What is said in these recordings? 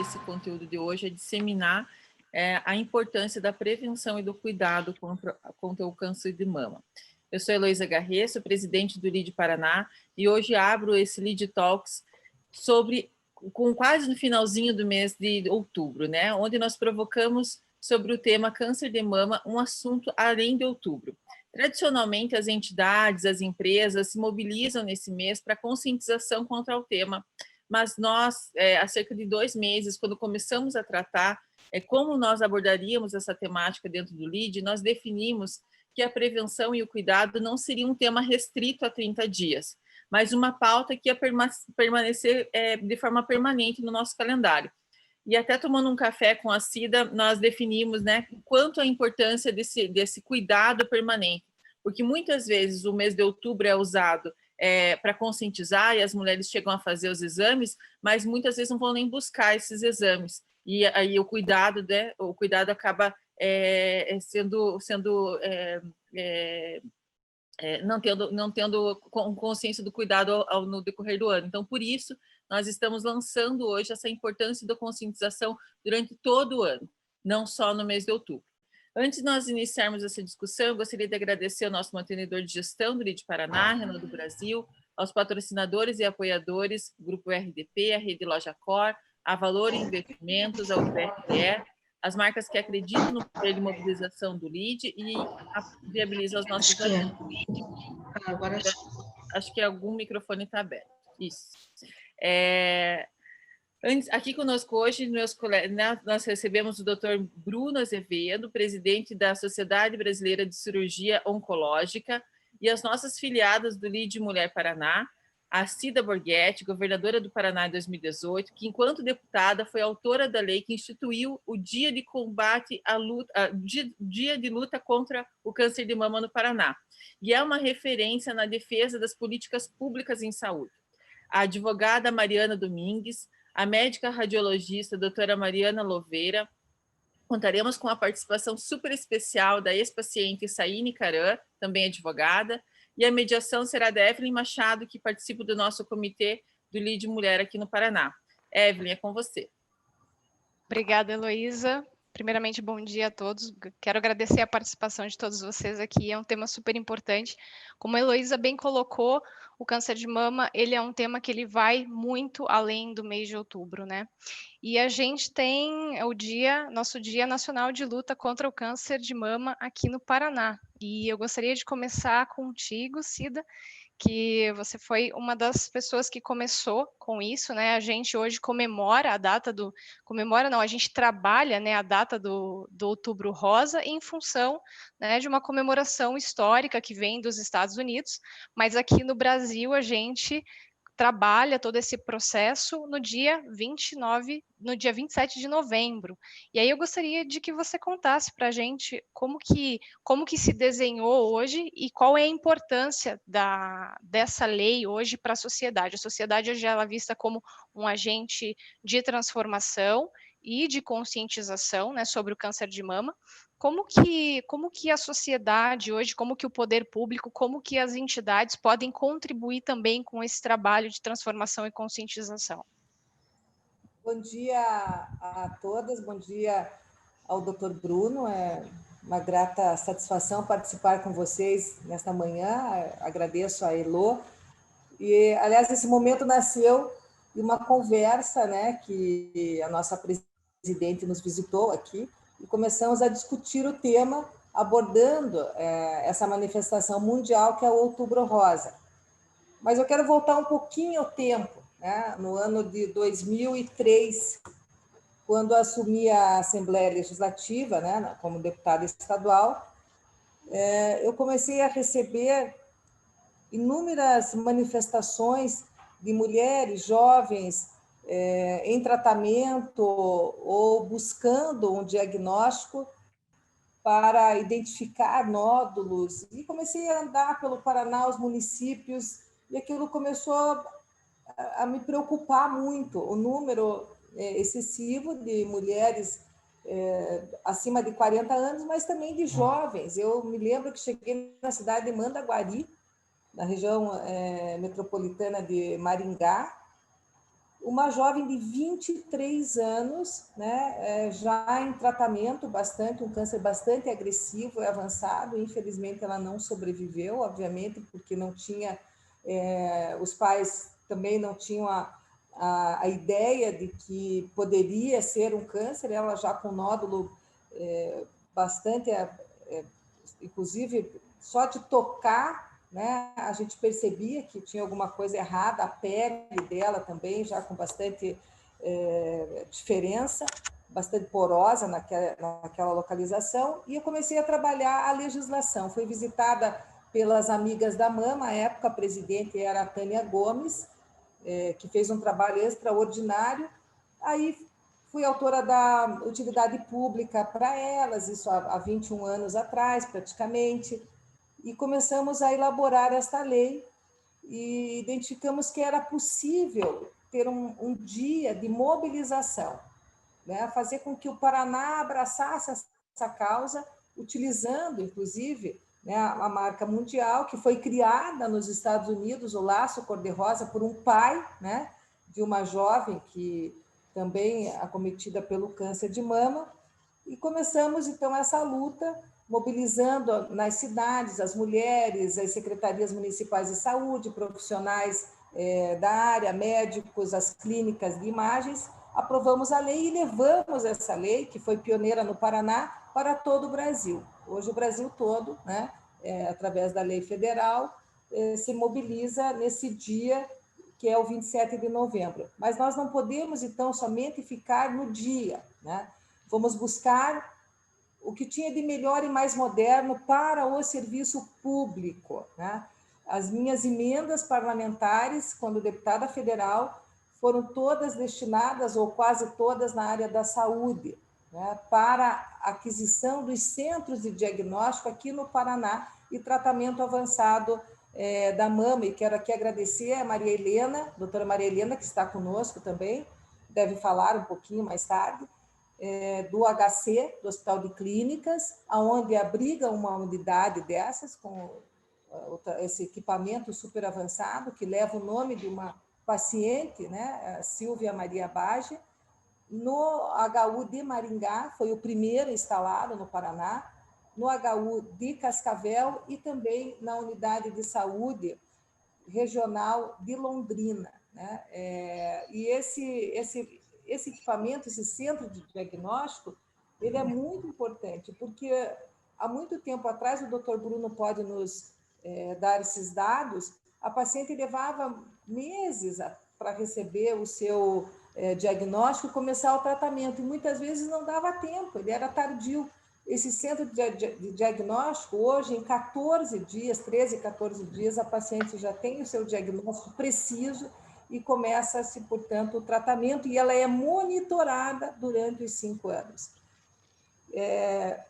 desse conteúdo de hoje é disseminar a importância da prevenção e do cuidado contra o câncer de mama. Eu sou Heloísa Garret, sou presidente do LEAD Paraná, e hoje abro esse LEAD Talks com quase no finalzinho do mês de outubro, né, onde nós provocamos sobre o tema câncer de mama, um assunto além de outubro. Tradicionalmente, as entidades, as empresas se mobilizam nesse mês para conscientização contra o tema, mas nós, há cerca de 2 meses, quando começamos a tratar como nós abordaríamos essa temática dentro do LEAD, nós definimos que a prevenção e o cuidado não seria um tema restrito a 30 dias, mas uma pauta que ia permanecer de forma permanente no nosso calendário. E até tomando um café com a Cida, nós definimos, né, quanto a importância desse cuidado permanente, porque muitas vezes o mês de outubro é usado para conscientizar e as mulheres chegam a fazer os exames, mas muitas vezes não vão nem buscar esses exames. E aí o cuidado acaba não tendo consciência do cuidado no decorrer do ano. Então, por isso, nós estamos lançando hoje essa importância da conscientização durante todo o ano, não só no mês de outubro. Antes de nós iniciarmos essa discussão, eu gostaria de agradecer ao nosso mantenedor de gestão do LEAD Paraná, Renan do Brasil, aos patrocinadores e apoiadores, Grupo RDP, a Rede Loja Cor, a Valor Investimentos, a UFRE, as marcas que acreditam no poder de mobilização do LEAD e viabilizam os nossos eventos. Agora acho que algum microfone está aberto. Isso. Aqui conosco hoje, nós recebemos o Dr. Bruno Azevedo, presidente da Sociedade Brasileira de Cirurgia Oncológica, e as nossas filiadas do LEAD Mulher Paraná, a Cida Borghetti, governadora do Paraná em 2018, que, enquanto deputada, foi autora da lei que instituiu o Dia de Combate à Luta, Dia de Luta contra o Câncer de Mama no Paraná, e é uma referência na defesa das políticas públicas em saúde. A advogada Mariana Domingues, a médica radiologista doutora Mariana Louveira. Contaremos com a participação super especial da ex-paciente Saine Caran, também advogada, e a mediação será da Evelyn Machado, que participa do nosso comitê do LEAD Mulher aqui no Paraná. Evelyn, é com você. Obrigada, Heloísa. Primeiramente, bom dia a todos. Quero agradecer a participação de todos vocês aqui. É um tema super importante. Como a Heloísa bem colocou, o câncer de mama, ele é um tema que ele vai muito além do mês de outubro, né? E a gente tem nosso Dia Nacional de Luta contra o Câncer de Mama aqui no Paraná. E eu gostaria de começar contigo, Cida, que você foi uma das pessoas que começou com isso, né? A gente hoje comemora a gente trabalha, né, a data do Outubro Rosa em função, né, de uma comemoração histórica que vem dos Estados Unidos, mas aqui no Brasil a gente trabalha todo esse processo no dia 27 de novembro. E aí eu gostaria de que você contasse para a gente como que se desenhou hoje e qual é a importância dessa lei hoje para a sociedade. A sociedade hoje ela é vista como um agente de transformação e de conscientização, né, sobre o câncer de mama. Como que a sociedade hoje, como que o poder público, como que as entidades podem contribuir também com esse trabalho de transformação e conscientização? Bom dia a todas, bom dia ao Dr. Bruno, é uma grata satisfação participar com vocês nesta manhã, agradeço a Elo, e aliás esse momento nasceu de uma conversa, né, que a nossa presidente nos visitou aqui, e começamos a discutir o tema, abordando essa manifestação mundial que é o Outubro Rosa. Mas eu quero voltar um pouquinho ao tempo, né? No ano de 2003, quando assumi a Assembleia Legislativa, né, como deputada estadual, eu comecei a receber inúmeras manifestações de mulheres jovens em tratamento ou buscando um diagnóstico para identificar nódulos. E comecei a andar pelo Paraná, os municípios, e aquilo começou a me preocupar muito, o número excessivo de mulheres acima de 40 anos, mas também de jovens. Eu me lembro que cheguei na cidade de Mandaguari, na região metropolitana de Maringá, uma jovem de 23 anos, né, já em tratamento um câncer bastante agressivo e avançado. Infelizmente, ela não sobreviveu, obviamente, porque não tinha, os pais também não tinham a ideia de que poderia ser um câncer, ela já com nódulo bastante, inclusive, só de tocar, né, a gente percebia que tinha alguma coisa errada, a pele dela também já com bastante diferença, bastante porosa naquela localização, e eu comecei a trabalhar a legislação. Fui visitada pelas amigas da mama, à época a presidente era a Tânia Gomes, que fez um trabalho extraordinário. Aí fui autora da utilidade pública para elas, isso há 21 anos atrás, praticamente, e começamos a elaborar esta lei e identificamos que era possível ter um dia de mobilização, né? Fazer com que o Paraná abraçasse essa causa, utilizando, inclusive, né, a marca mundial, que foi criada nos Estados Unidos, o laço cor-de-rosa, por um pai, né, de uma jovem que também acometida pelo câncer de mama, e começamos, então, essa luta, mobilizando nas cidades as mulheres, as secretarias municipais de saúde, profissionais da área, médicos, as clínicas de imagens. Aprovamos a lei e levamos essa lei, que foi pioneira no Paraná, para todo o Brasil. Hoje o Brasil todo, né, através da lei federal, se mobiliza nesse dia, que é o 27 de novembro. Mas nós não podemos, então, somente ficar no dia, né? Vamos buscar o que tinha de melhor e mais moderno para o serviço público, né? As minhas emendas parlamentares, quando deputada federal, foram todas destinadas, ou quase todas, na área da saúde, né? Para a aquisição dos centros de diagnóstico aqui no Paraná e tratamento avançado da mama. E quero aqui agradecer a Maria Helena, doutora Maria Helena, que está conosco também, deve falar um pouquinho mais tarde, do HC, do Hospital de Clínicas, onde abriga uma unidade dessas, com esse equipamento super avançado, que leva o nome de uma paciente, né, a Silvia Maria Bage. No HU de Maringá, foi o primeiro instalado no Paraná, no HU de Cascavel e também na unidade de saúde regional de Londrina, né? E esse equipamento, esse centro de diagnóstico, ele é muito importante, porque há muito tempo atrás, o doutor Bruno pode nos dar esses dados, a paciente levava meses para receber o seu diagnóstico e começar o tratamento, e muitas vezes não dava tempo, ele era tardio. Esse centro de diagnóstico, hoje, em 14 dias, 13, 14 dias, a paciente já tem o seu diagnóstico preciso e começa-se, portanto, o tratamento, e ela é monitorada durante os 5 anos.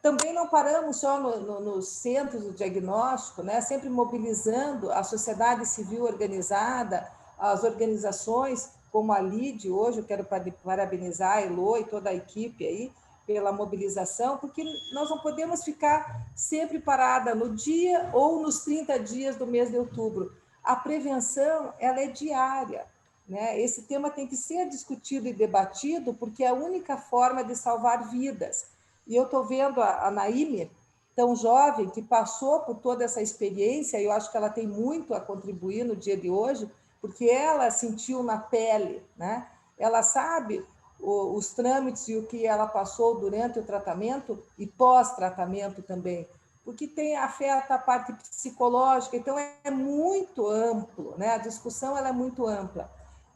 Também não paramos só nos centros de diagnóstico, né? Sempre mobilizando a sociedade civil organizada, as organizações como a LIDE. Hoje eu quero parabenizar a Elo e toda a equipe aí pela mobilização, porque nós não podemos ficar sempre parada no dia ou nos 30 dias do mês de outubro. A prevenção, ela é diária, né? Esse tema tem que ser discutido e debatido, porque é a única forma de salvar vidas. E eu estou vendo a Naime, tão jovem, que passou por toda essa experiência, e eu acho que ela tem muito a contribuir no dia de hoje, porque ela sentiu na pele, né? Ela sabe os trâmites e o que ela passou durante o tratamento e pós-tratamento também, porque afeta a parte psicológica, então é muito amplo, né? A discussão ela é muito ampla.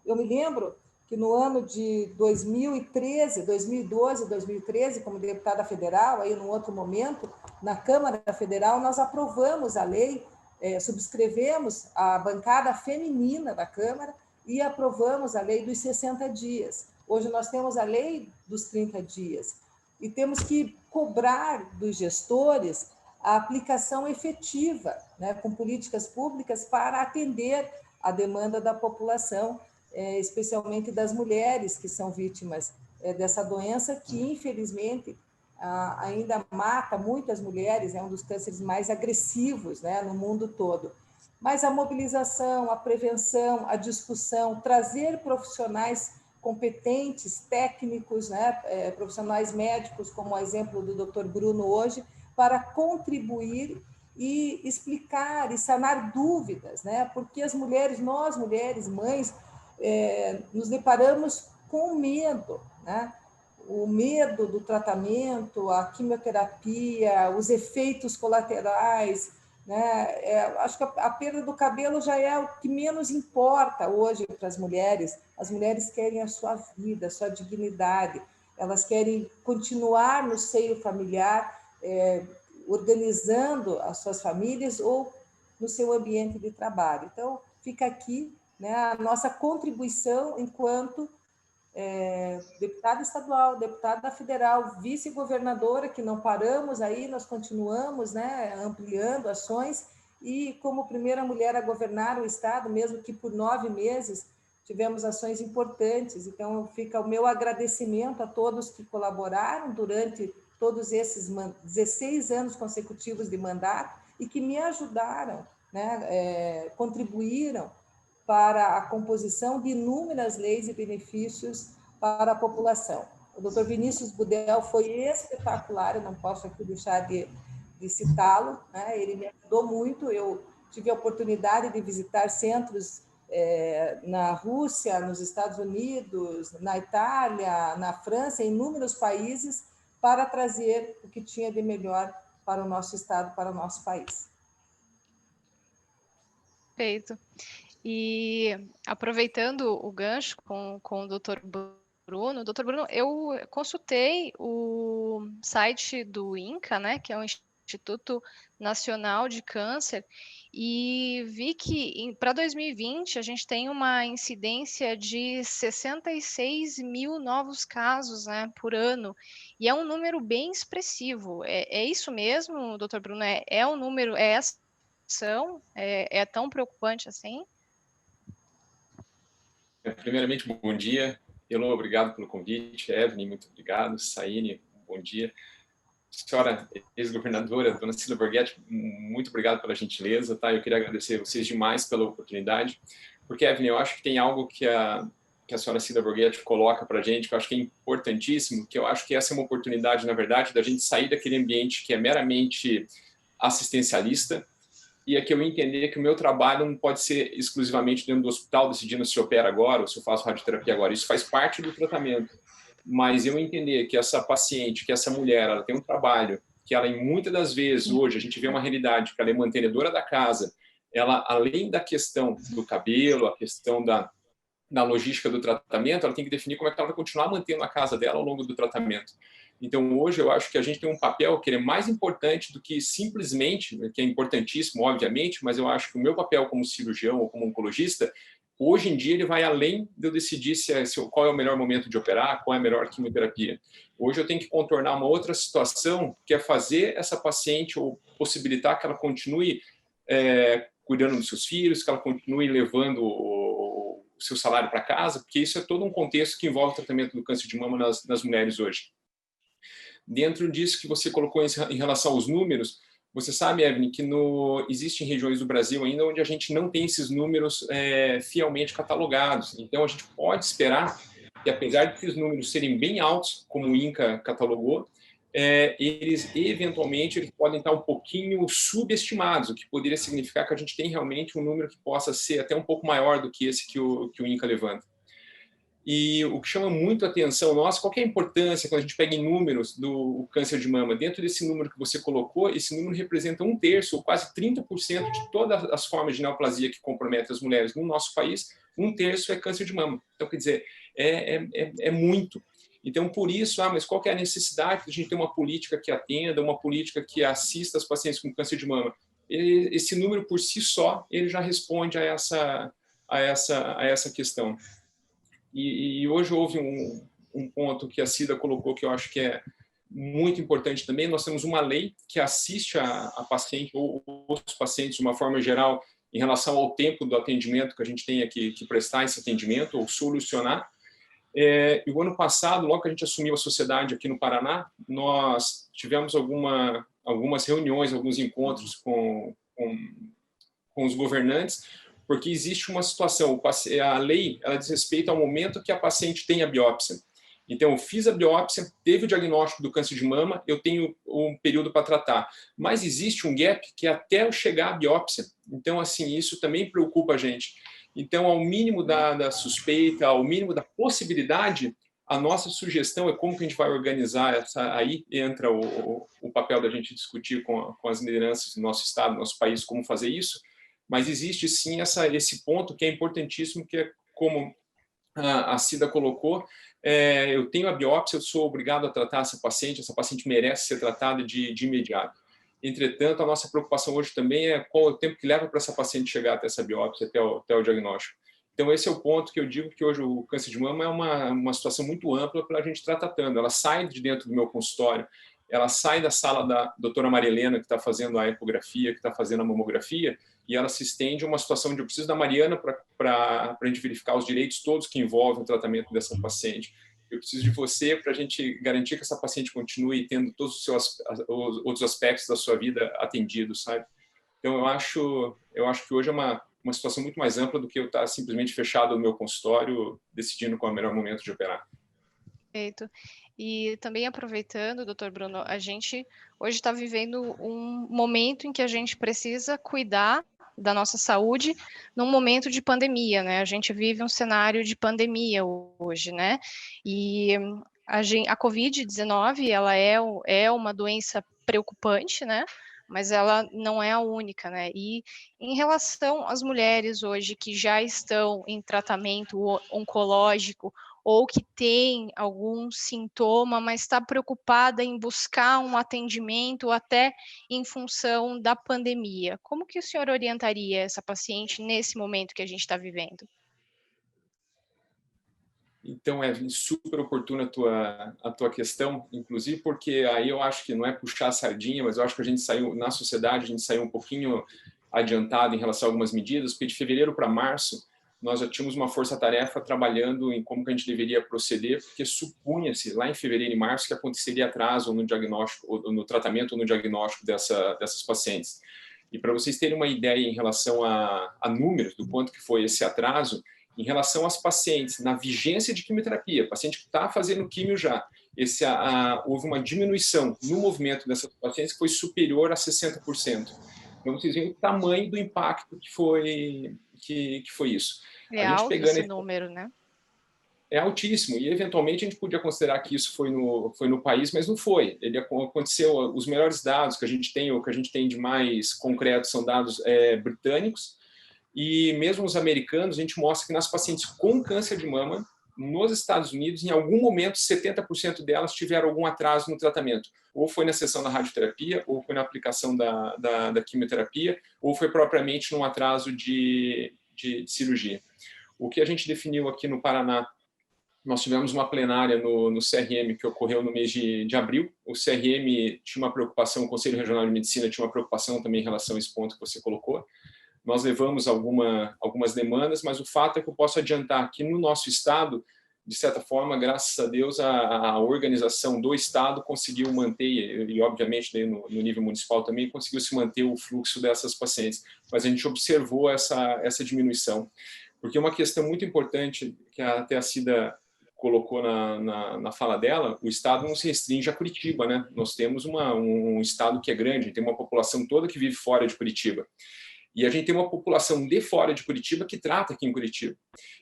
Eu me lembro que no ano de 2013, 2012, 2013, como deputada federal, aí num outro momento, na Câmara Federal, nós aprovamos a lei, subscrevemos a bancada feminina da Câmara e aprovamos a lei dos 60 dias. Hoje nós temos a lei dos 30 dias e temos que cobrar dos gestores a aplicação efetiva, né, com políticas públicas para atender a demanda da população, especialmente das mulheres que são vítimas dessa doença, que infelizmente ainda mata muitas mulheres, é um dos cânceres mais agressivos, né, no mundo todo. mas a mobilização, a prevenção, a discussão, trazer profissionais competentes, técnicos, né, profissionais médicos, como o exemplo do Dr. Bruno hoje, para contribuir e explicar e sanar dúvidas, né? Porque as mulheres, nós mulheres, mães, nos deparamos com medo, né? O medo do tratamento, a quimioterapia, os efeitos colaterais, né? Acho que a perda do cabelo já é o que menos importa hoje para as mulheres. As mulheres querem a sua vida, a sua dignidade, elas querem continuar no seio familiar, organizando as suas famílias ou no seu ambiente de trabalho. Então, fica aqui, né, a nossa contribuição enquanto deputada estadual, deputada federal, vice-governadora, que não paramos aí, nós continuamos, né, ampliando ações, e como primeira mulher a governar o Estado, mesmo que por 9 meses, tivemos ações importantes. Então, fica o meu agradecimento a todos que colaboraram durante todos esses 16 anos consecutivos de mandato e que me ajudaram, né, contribuíram para a composição de inúmeras leis e benefícios para a população. O Dr. Vinícius Budel foi espetacular, eu não posso aqui deixar de citá-lo, né? Ele me ajudou muito. Eu tive a oportunidade de visitar centros na Rússia, nos Estados Unidos, na Itália, na França, em inúmeros países, para trazer o que tinha de melhor para o nosso estado, para o nosso país. Perfeito. E aproveitando o gancho com o Dr. Bruno, eu consultei o site do INCA, né, que é o Instituto Nacional de Câncer, e vi que para 2020 a gente tem uma incidência de 66 mil novos casos, né, por ano, e é um número bem expressivo. É isso mesmo, doutor Bruno? É um número, é essa ação? É tão preocupante assim? Primeiramente, bom dia. Elô, obrigado pelo convite. Evelyn, muito obrigado. Saine, bom dia. Senhora ex-governadora, dona Cida Borghetti, muito obrigado pela gentileza, tá? Eu queria agradecer a vocês demais pela oportunidade, porque, Evelyn, eu acho que tem algo que a senhora Cida Borghetti coloca para a gente, que eu acho que é importantíssimo, que eu acho que essa é uma oportunidade, na verdade, da gente sair daquele ambiente que é meramente assistencialista, e é que eu entender que o meu trabalho não pode ser exclusivamente dentro do hospital, decidindo se opera agora ou se eu faço radioterapia agora. Isso faz parte do tratamento. Mas eu entender que essa paciente, que essa mulher, ela tem um trabalho, que ela, em muitas das vezes, hoje, a gente vê uma realidade, que ela é mantenedora da casa, ela, além da questão do cabelo, a questão da logística do tratamento, ela tem que definir como é que ela vai continuar mantendo a casa dela ao longo do tratamento. Então, hoje, eu acho que a gente tem um papel que é mais importante do que simplesmente, que é importantíssimo, obviamente, mas eu acho que o meu papel como cirurgião ou como oncologista, hoje em dia, ele vai além de eu decidir qual é o melhor momento de operar, qual é a melhor quimioterapia. Hoje, eu tenho que contornar uma outra situação, que é fazer essa paciente ou possibilitar que ela continue cuidando dos seus filhos, que ela continue levando o seu salário para casa, porque isso é todo um contexto que envolve o tratamento do câncer de mama nas mulheres hoje. Dentro disso que você colocou em relação aos números, você sabe, Evelyn, que existem regiões do Brasil ainda onde a gente não tem esses números fielmente catalogados. Então, a gente pode esperar que, apesar de esses números serem bem altos, como o INCA catalogou, eles, eventualmente, eles podem estar um pouquinho subestimados, o que poderia significar que a gente tem realmente um número que possa ser até um pouco maior do que esse que o INCA levanta. E o que chama muito a atenção nossa, qual que é a importância quando a gente pega em números do câncer de mama? Dentro desse número que você colocou, esse número representa 1/3, ou quase 30% de todas as formas de neoplasia que comprometem as mulheres no nosso país, 1/3 é câncer de mama. Então, quer dizer, é muito. Então, por isso, mas qual que é a necessidade de a gente ter uma política que atenda, uma política que assista as pacientes com câncer de mama? Esse número, por si só, ele já responde a essa questão. E hoje houve um ponto que a Cida colocou que eu acho que é muito importante também. Nós temos uma lei que assiste a paciente ou os pacientes de uma forma geral em relação ao tempo do atendimento que a gente tem aqui que prestar esse atendimento ou solucionar. E o ano passado, logo que a gente assumiu a sociedade aqui no Paraná, nós tivemos algumas reuniões, alguns encontros com com os governantes, porque existe uma situação, a lei ela diz respeito ao momento que a paciente tem a biópsia. Então, eu fiz a biópsia, teve o diagnóstico do câncer de mama, eu tenho um período para tratar. Mas existe um gap que é até eu chegar à biópsia. Então, assim, isso também preocupa a gente. Então, ao mínimo da suspeita, ao mínimo da possibilidade, a nossa sugestão é como que a gente vai organizar essa. Aí entra o papel da gente discutir com as lideranças do nosso estado, do nosso país, como fazer isso. Mas existe sim esse ponto que é importantíssimo, que é como a Cida colocou, eu tenho a biópsia, eu sou obrigado a tratar essa paciente merece ser tratada de imediato. Entretanto, a nossa preocupação hoje também é qual é o tempo que leva para essa paciente chegar até essa biópsia, até o diagnóstico. Então, esse é o ponto que eu digo que hoje o câncer de mama é uma situação muito ampla para a gente estar tratando. Ela sai de dentro do meu consultório, ela sai da sala da doutora Maria Helena, que está fazendo a ecografia, que está fazendo a mamografia, e ela se estende a uma situação onde eu preciso da Mariana para a gente verificar os direitos todos que envolvem o tratamento dessa paciente. Eu preciso de você para a gente garantir que essa paciente continue tendo todos os outros aspectos da sua vida atendidos, sabe? Então, eu acho que hoje é uma situação muito mais ampla do que eu estar simplesmente fechado no meu consultório, decidindo qual é o melhor momento de operar. Perfeito. E também aproveitando, doutor Bruno, a gente hoje está vivendo um momento em que a gente precisa cuidar da nossa saúde num momento de pandemia, né? A gente vive um cenário de pandemia hoje, né? E a Covid-19, ela é uma doença preocupante, né? Mas ela não é a única, né? E em relação às mulheres hoje que já estão em tratamento oncológico ou que tem algum sintoma, mas está preocupada em buscar um atendimento até em função da pandemia. Como que o senhor orientaria essa paciente nesse momento que a gente está vivendo? Então, é super oportuna a tua questão, inclusive porque aí eu acho que não é puxar a sardinha, mas eu acho que a gente saiu, na sociedade, a gente saiu um pouquinho adiantado em relação a algumas medidas, porque de fevereiro para março, nós já tínhamos uma força-tarefa trabalhando em como que a gente deveria proceder, porque supunha-se lá em fevereiro e março que aconteceria atraso no diagnóstico, ou no tratamento ou no diagnóstico dessas pacientes. E para vocês terem uma ideia em relação a números do quanto que foi esse atraso, em relação às pacientes na vigência de quimioterapia, paciente que está fazendo químio já, houve uma diminuição no movimento dessas pacientes que foi superior a 60%. Então, vocês veem o tamanho do impacto que foi isso. É alto esse número, né? É altíssimo, e eventualmente a gente podia considerar que isso foi no país, mas não foi. Ele aconteceu, os melhores dados que a gente tem, ou que a gente tem de mais concreto, são dados britânicos, e mesmo os americanos, a gente mostra que nas pacientes com câncer de mama, nos Estados Unidos, em algum momento, 70% delas tiveram algum atraso no tratamento. Ou foi na sessão da radioterapia, ou foi na aplicação da quimioterapia, ou foi propriamente num atraso de cirurgia. O que a gente definiu aqui no Paraná, nós tivemos uma plenária no CRM que ocorreu no mês de abril. O CRM tinha uma preocupação, o Conselho Regional de Medicina tinha uma preocupação também em relação a esse ponto que você colocou. Nós levamos algumas demandas, mas o fato é que eu posso adiantar que no nosso estado, de certa forma, graças a Deus, a organização do estado conseguiu manter, e obviamente no nível municipal também, conseguiu se manter o fluxo dessas pacientes. Mas a gente observou essa diminuição. Porque uma questão muito importante, que até a Cida colocou na fala dela, o estado não se restringe a Curitiba, né? Nós temos um estado que é grande, tem uma população toda que vive fora de Curitiba. E a gente tem uma população de fora de Curitiba que trata aqui em Curitiba.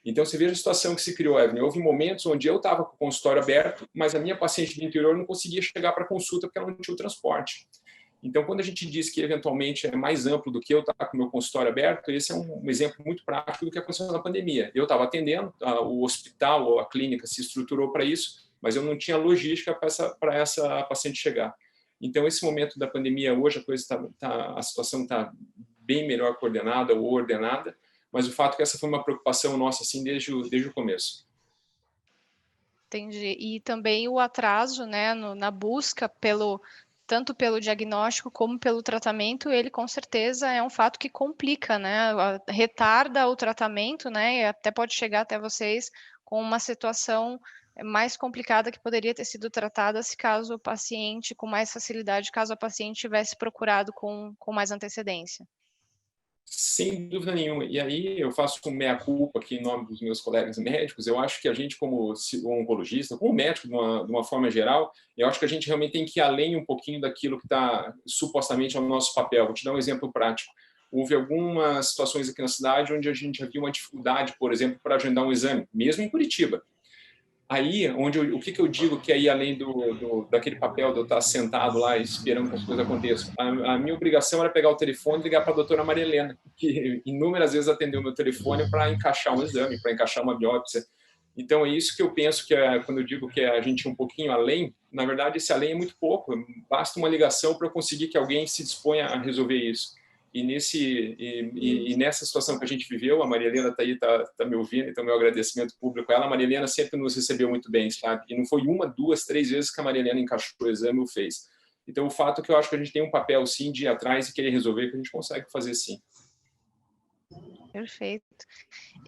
Então, você veja a situação que se criou, Evelyn. Houve momentos onde eu estava com o consultório aberto, mas a minha paciente do interior não conseguia chegar para a consulta porque ela não tinha o transporte. Então, quando a gente diz que, eventualmente, é mais amplo do que eu estar com o meu consultório aberto, esse é um exemplo muito prático do que aconteceu na pandemia. Eu estava atendendo, o hospital ou a clínica se estruturou para isso, mas eu não tinha logística para essa paciente chegar. Então, esse momento da pandemia, hoje, a situação está bem melhor coordenada ou ordenada, mas o fato é que essa foi uma preocupação nossa assim desde o começo. Entendi. E também o atraso, né, na busca tanto pelo diagnóstico como pelo tratamento, ele com certeza é um fato que complica, né, retarda o tratamento, né, e até pode chegar até vocês com uma situação mais complicada que poderia ter sido tratada se caso o paciente, com mais facilidade, caso a paciente tivesse procurado com mais antecedência. Sem dúvida nenhuma. E aí eu faço um meia-culpa aqui em nome dos meus colegas médicos. Eu acho que a gente, como oncologista, como médico de uma forma geral, eu acho que a gente realmente tem que ir além um pouquinho daquilo que está supostamente ao nosso papel. Vou te dar um exemplo prático. Houve algumas situações aqui na cidade onde a gente já viu uma dificuldade, por exemplo, para agendar um exame, mesmo em Curitiba. Aí, o que eu digo que aí, além daquele papel de eu estar sentado lá esperando que as coisas aconteçam, a minha obrigação era pegar o telefone e ligar para a doutora Maria Helena, que inúmeras vezes atendeu o meu telefone para encaixar um exame, para encaixar uma biópsia. Então, é isso que eu penso que quando eu digo que a gente é um pouquinho além, na verdade, esse além é muito pouco. Basta uma ligação para eu conseguir que alguém se disponha a resolver isso. E nessa situação que a gente viveu, a Maria Helena está aí, tá me ouvindo, então meu agradecimento público a ela. A Maria Helena sempre nos recebeu muito bem, sabe? E não foi uma, duas, três vezes que a Maria Helena encaixou o exame ou fez. Então, o fato é que eu acho que a gente tem um papel, sim, de ir atrás e querer resolver, que a gente consegue fazer, sim. Perfeito.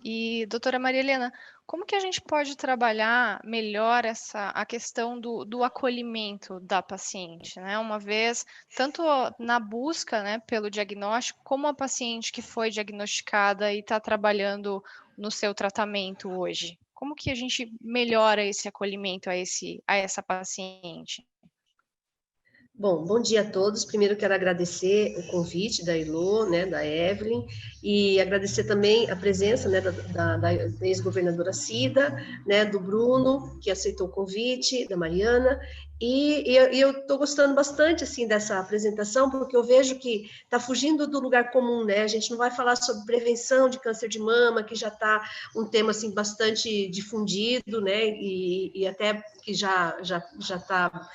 E, doutora Maria Helena, como que a gente pode trabalhar melhor a questão do acolhimento da paciente, né? Uma vez, tanto na busca, né, pelo diagnóstico, como a paciente que foi diagnosticada e está trabalhando no seu tratamento hoje. Como que a gente melhora esse acolhimento a essa paciente? Bom dia a todos. Primeiro quero agradecer o convite da Elo, né, da Evelyn, e agradecer também a presença, né, da ex-governadora Cida, né, do Bruno, que aceitou o convite, da Mariana, e eu estou gostando bastante, assim, dessa apresentação, porque eu vejo que está fugindo do lugar comum, né, a gente não vai falar sobre prevenção de câncer de mama, que já está um tema, assim, bastante difundido, né, e até que já está...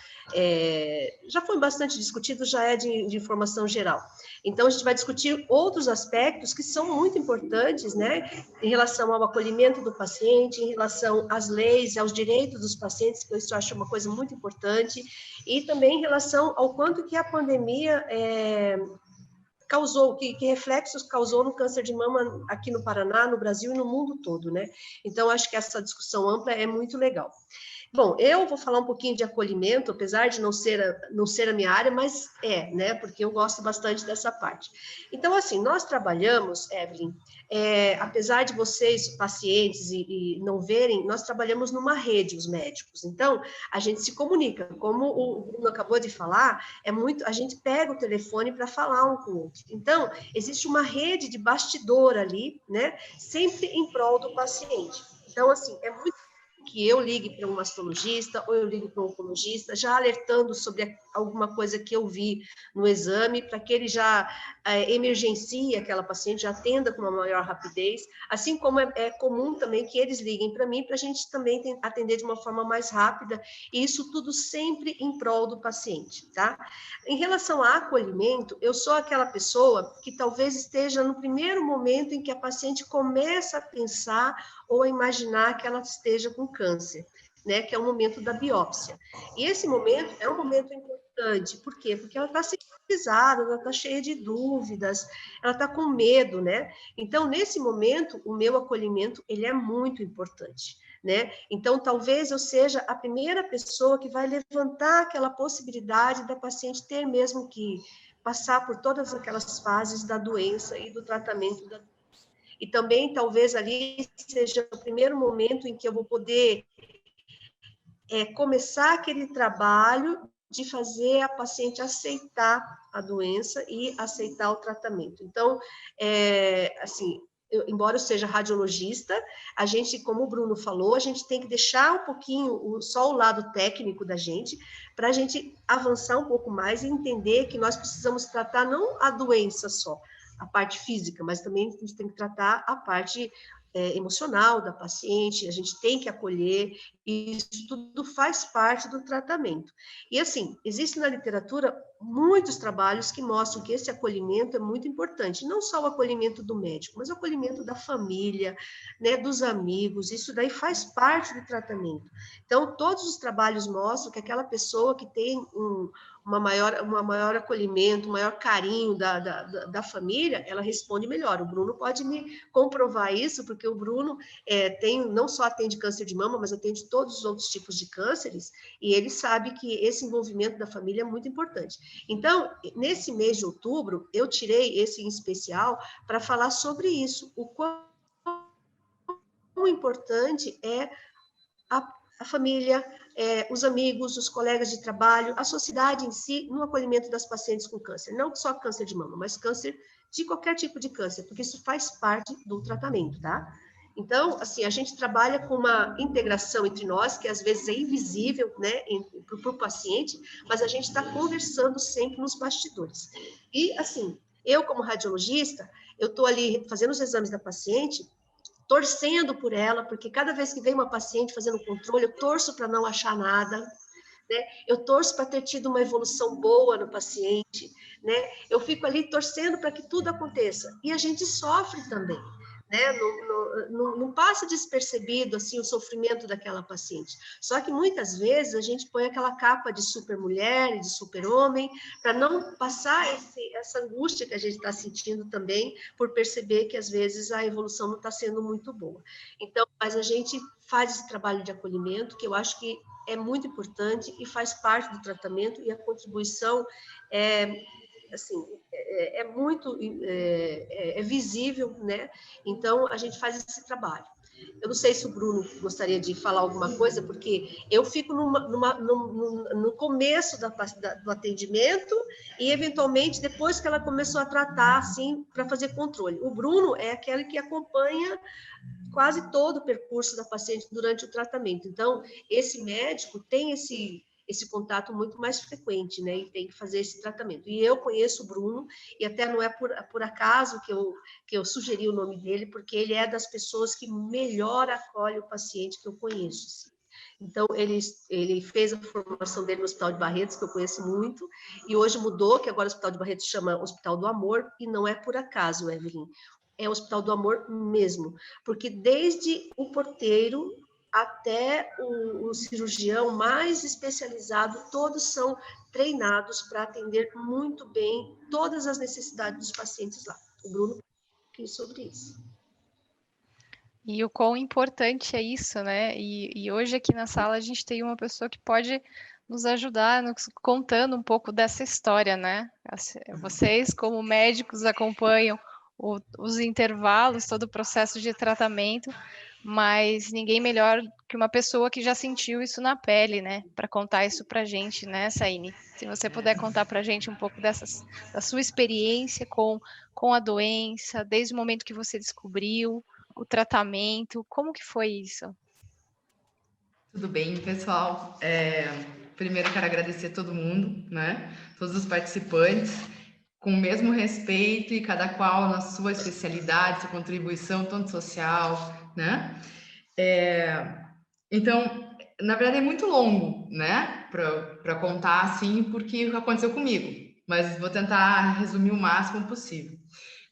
já foi bastante discutido, já é de informação geral. Então, a gente vai discutir outros aspectos que são muito importantes, né, em relação ao acolhimento do paciente, em relação às leis, aos direitos dos pacientes, que eu acho uma coisa muito importante, e também em relação ao quanto que a pandemia causou, que reflexos causou no câncer de mama aqui no Paraná, no Brasil e no mundo todo, né? Então, acho que essa discussão ampla é muito legal. Bom, eu vou falar um pouquinho de acolhimento, apesar de não ser a minha área, mas né, porque eu gosto bastante dessa parte. Então, assim, nós trabalhamos, Evelyn, apesar de vocês, pacientes, e não verem, nós trabalhamos numa rede, os médicos. Então, a gente se comunica. Como o Bruno acabou de falar, a gente pega o telefone para falar um com o outro. Então, existe uma rede de bastidor ali, né, sempre em prol do paciente. Então, assim, é muito que eu ligue para um mastologista ou eu ligue para um oncologista, já alertando sobre alguma coisa que eu vi no exame, para que ele já emergencie aquela paciente, já atenda com uma maior rapidez, assim como é comum também que eles liguem para mim, para a gente também atender de uma forma mais rápida, e isso tudo sempre em prol do paciente, tá? Em relação a acolhimento, eu sou aquela pessoa que talvez esteja no primeiro momento em que a paciente começa a pensar ou a imaginar que ela esteja com câncer, né, que é o momento da biópsia. E esse momento é um momento importante, por quê? Porque ela está sensibilizada, ela está cheia de dúvidas, ela está com medo, né? Então, nesse momento, o meu acolhimento, ele é muito importante, né? Então, talvez eu seja a primeira pessoa que vai levantar aquela possibilidade da paciente ter mesmo que passar por todas aquelas fases da doença e do tratamento da doença. E também, talvez, ali seja o primeiro momento em que eu vou poder começar aquele trabalho de fazer a paciente aceitar a doença e aceitar o tratamento. Então, assim, embora eu seja radiologista, a gente, como o Bruno falou, a gente tem que deixar um pouquinho só o lado técnico da gente, para a gente avançar um pouco mais e entender que nós precisamos tratar não a doença só, a parte física, mas também a gente tem que tratar a parte emocional da paciente, a gente tem que acolher, e isso tudo faz parte do tratamento. E assim, existe na literatura muitos trabalhos que mostram que esse acolhimento é muito importante, não só o acolhimento do médico, mas o acolhimento da família, né, dos amigos, isso daí faz parte do tratamento. Então, todos os trabalhos mostram que aquela pessoa que tem uma maior acolhimento, um maior carinho da família, ela responde melhor. O Bruno pode me comprovar isso, porque o Bruno não só atende câncer de mama, mas atende todos os outros tipos de cânceres, e ele sabe que esse envolvimento da família é muito importante. Então, nesse mês de outubro, eu tirei esse em especial para falar sobre isso, o quão importante é a família, os amigos, os colegas de trabalho, a sociedade em si, no acolhimento das pacientes com câncer. Não só câncer de mama, mas câncer de qualquer tipo de câncer, porque isso faz parte do tratamento, tá? Então, assim, a gente trabalha com uma integração entre nós, que às vezes é invisível, né, para o paciente, mas a gente está conversando sempre nos bastidores. E, assim, eu como radiologista, eu estou ali fazendo os exames da paciente, torcendo por ela, porque cada vez que vem uma paciente fazendo controle, eu torço para não achar nada, né? Eu torço para ter tido uma evolução boa no paciente, né? Eu fico ali torcendo para que tudo aconteça. E a gente sofre também, né? Não passa despercebido, assim, o sofrimento daquela paciente. Só que muitas vezes a gente põe aquela capa de super mulher e de super homem para não passar essa angústia que a gente está sentindo também por perceber que às vezes a evolução não está sendo muito boa. Então, mas a gente faz esse trabalho de acolhimento, que eu acho que é muito importante e faz parte do tratamento, e a contribuição assim, muito visível, né? Então, a gente faz esse trabalho. Eu não sei se o Bruno gostaria de falar alguma coisa, porque eu fico no começo do atendimento e, eventualmente, depois que ela começou a tratar, assim, para fazer controle. O Bruno é aquele que acompanha quase todo o percurso da paciente durante o tratamento. Então, esse médico tem esse contato muito mais frequente, né? E tem que fazer esse tratamento. E eu conheço o Bruno, e até não é por acaso que eu sugeri o nome dele, porque ele é das pessoas que melhor acolhe o paciente que eu conheço. Assim. Então, ele fez a formação dele no Hospital de Barretos, que eu conheço muito, e hoje mudou, que agora o Hospital de Barretos chama Hospital do Amor, e não é por acaso, Evelyn. É o Hospital do Amor mesmo, porque desde o porteiro até o cirurgião mais especializado, todos são treinados para atender muito bem todas as necessidades dos pacientes lá. O Bruno quis sobre isso. E o quão importante é isso, né? E hoje aqui na sala a gente tem uma pessoa que pode nos ajudar contando um pouco dessa história, né? Vocês, como médicos, acompanham os intervalos, todo o processo de tratamento, mas ninguém melhor que uma pessoa que já sentiu isso na pele, né? Para contar isso para a gente, né, Saine? Se você puder contar para a gente um pouco da sua experiência com a doença, desde o momento que você descobriu, o tratamento, como que foi isso? Tudo bem, pessoal? Primeiro quero agradecer a todo mundo, né? Todos os participantes, com o mesmo respeito e cada qual na sua especialidade, sua contribuição, tanto social, né? Então, na verdade é muito longo, né? Para contar assim, porque aconteceu comigo, mas vou tentar resumir o máximo possível.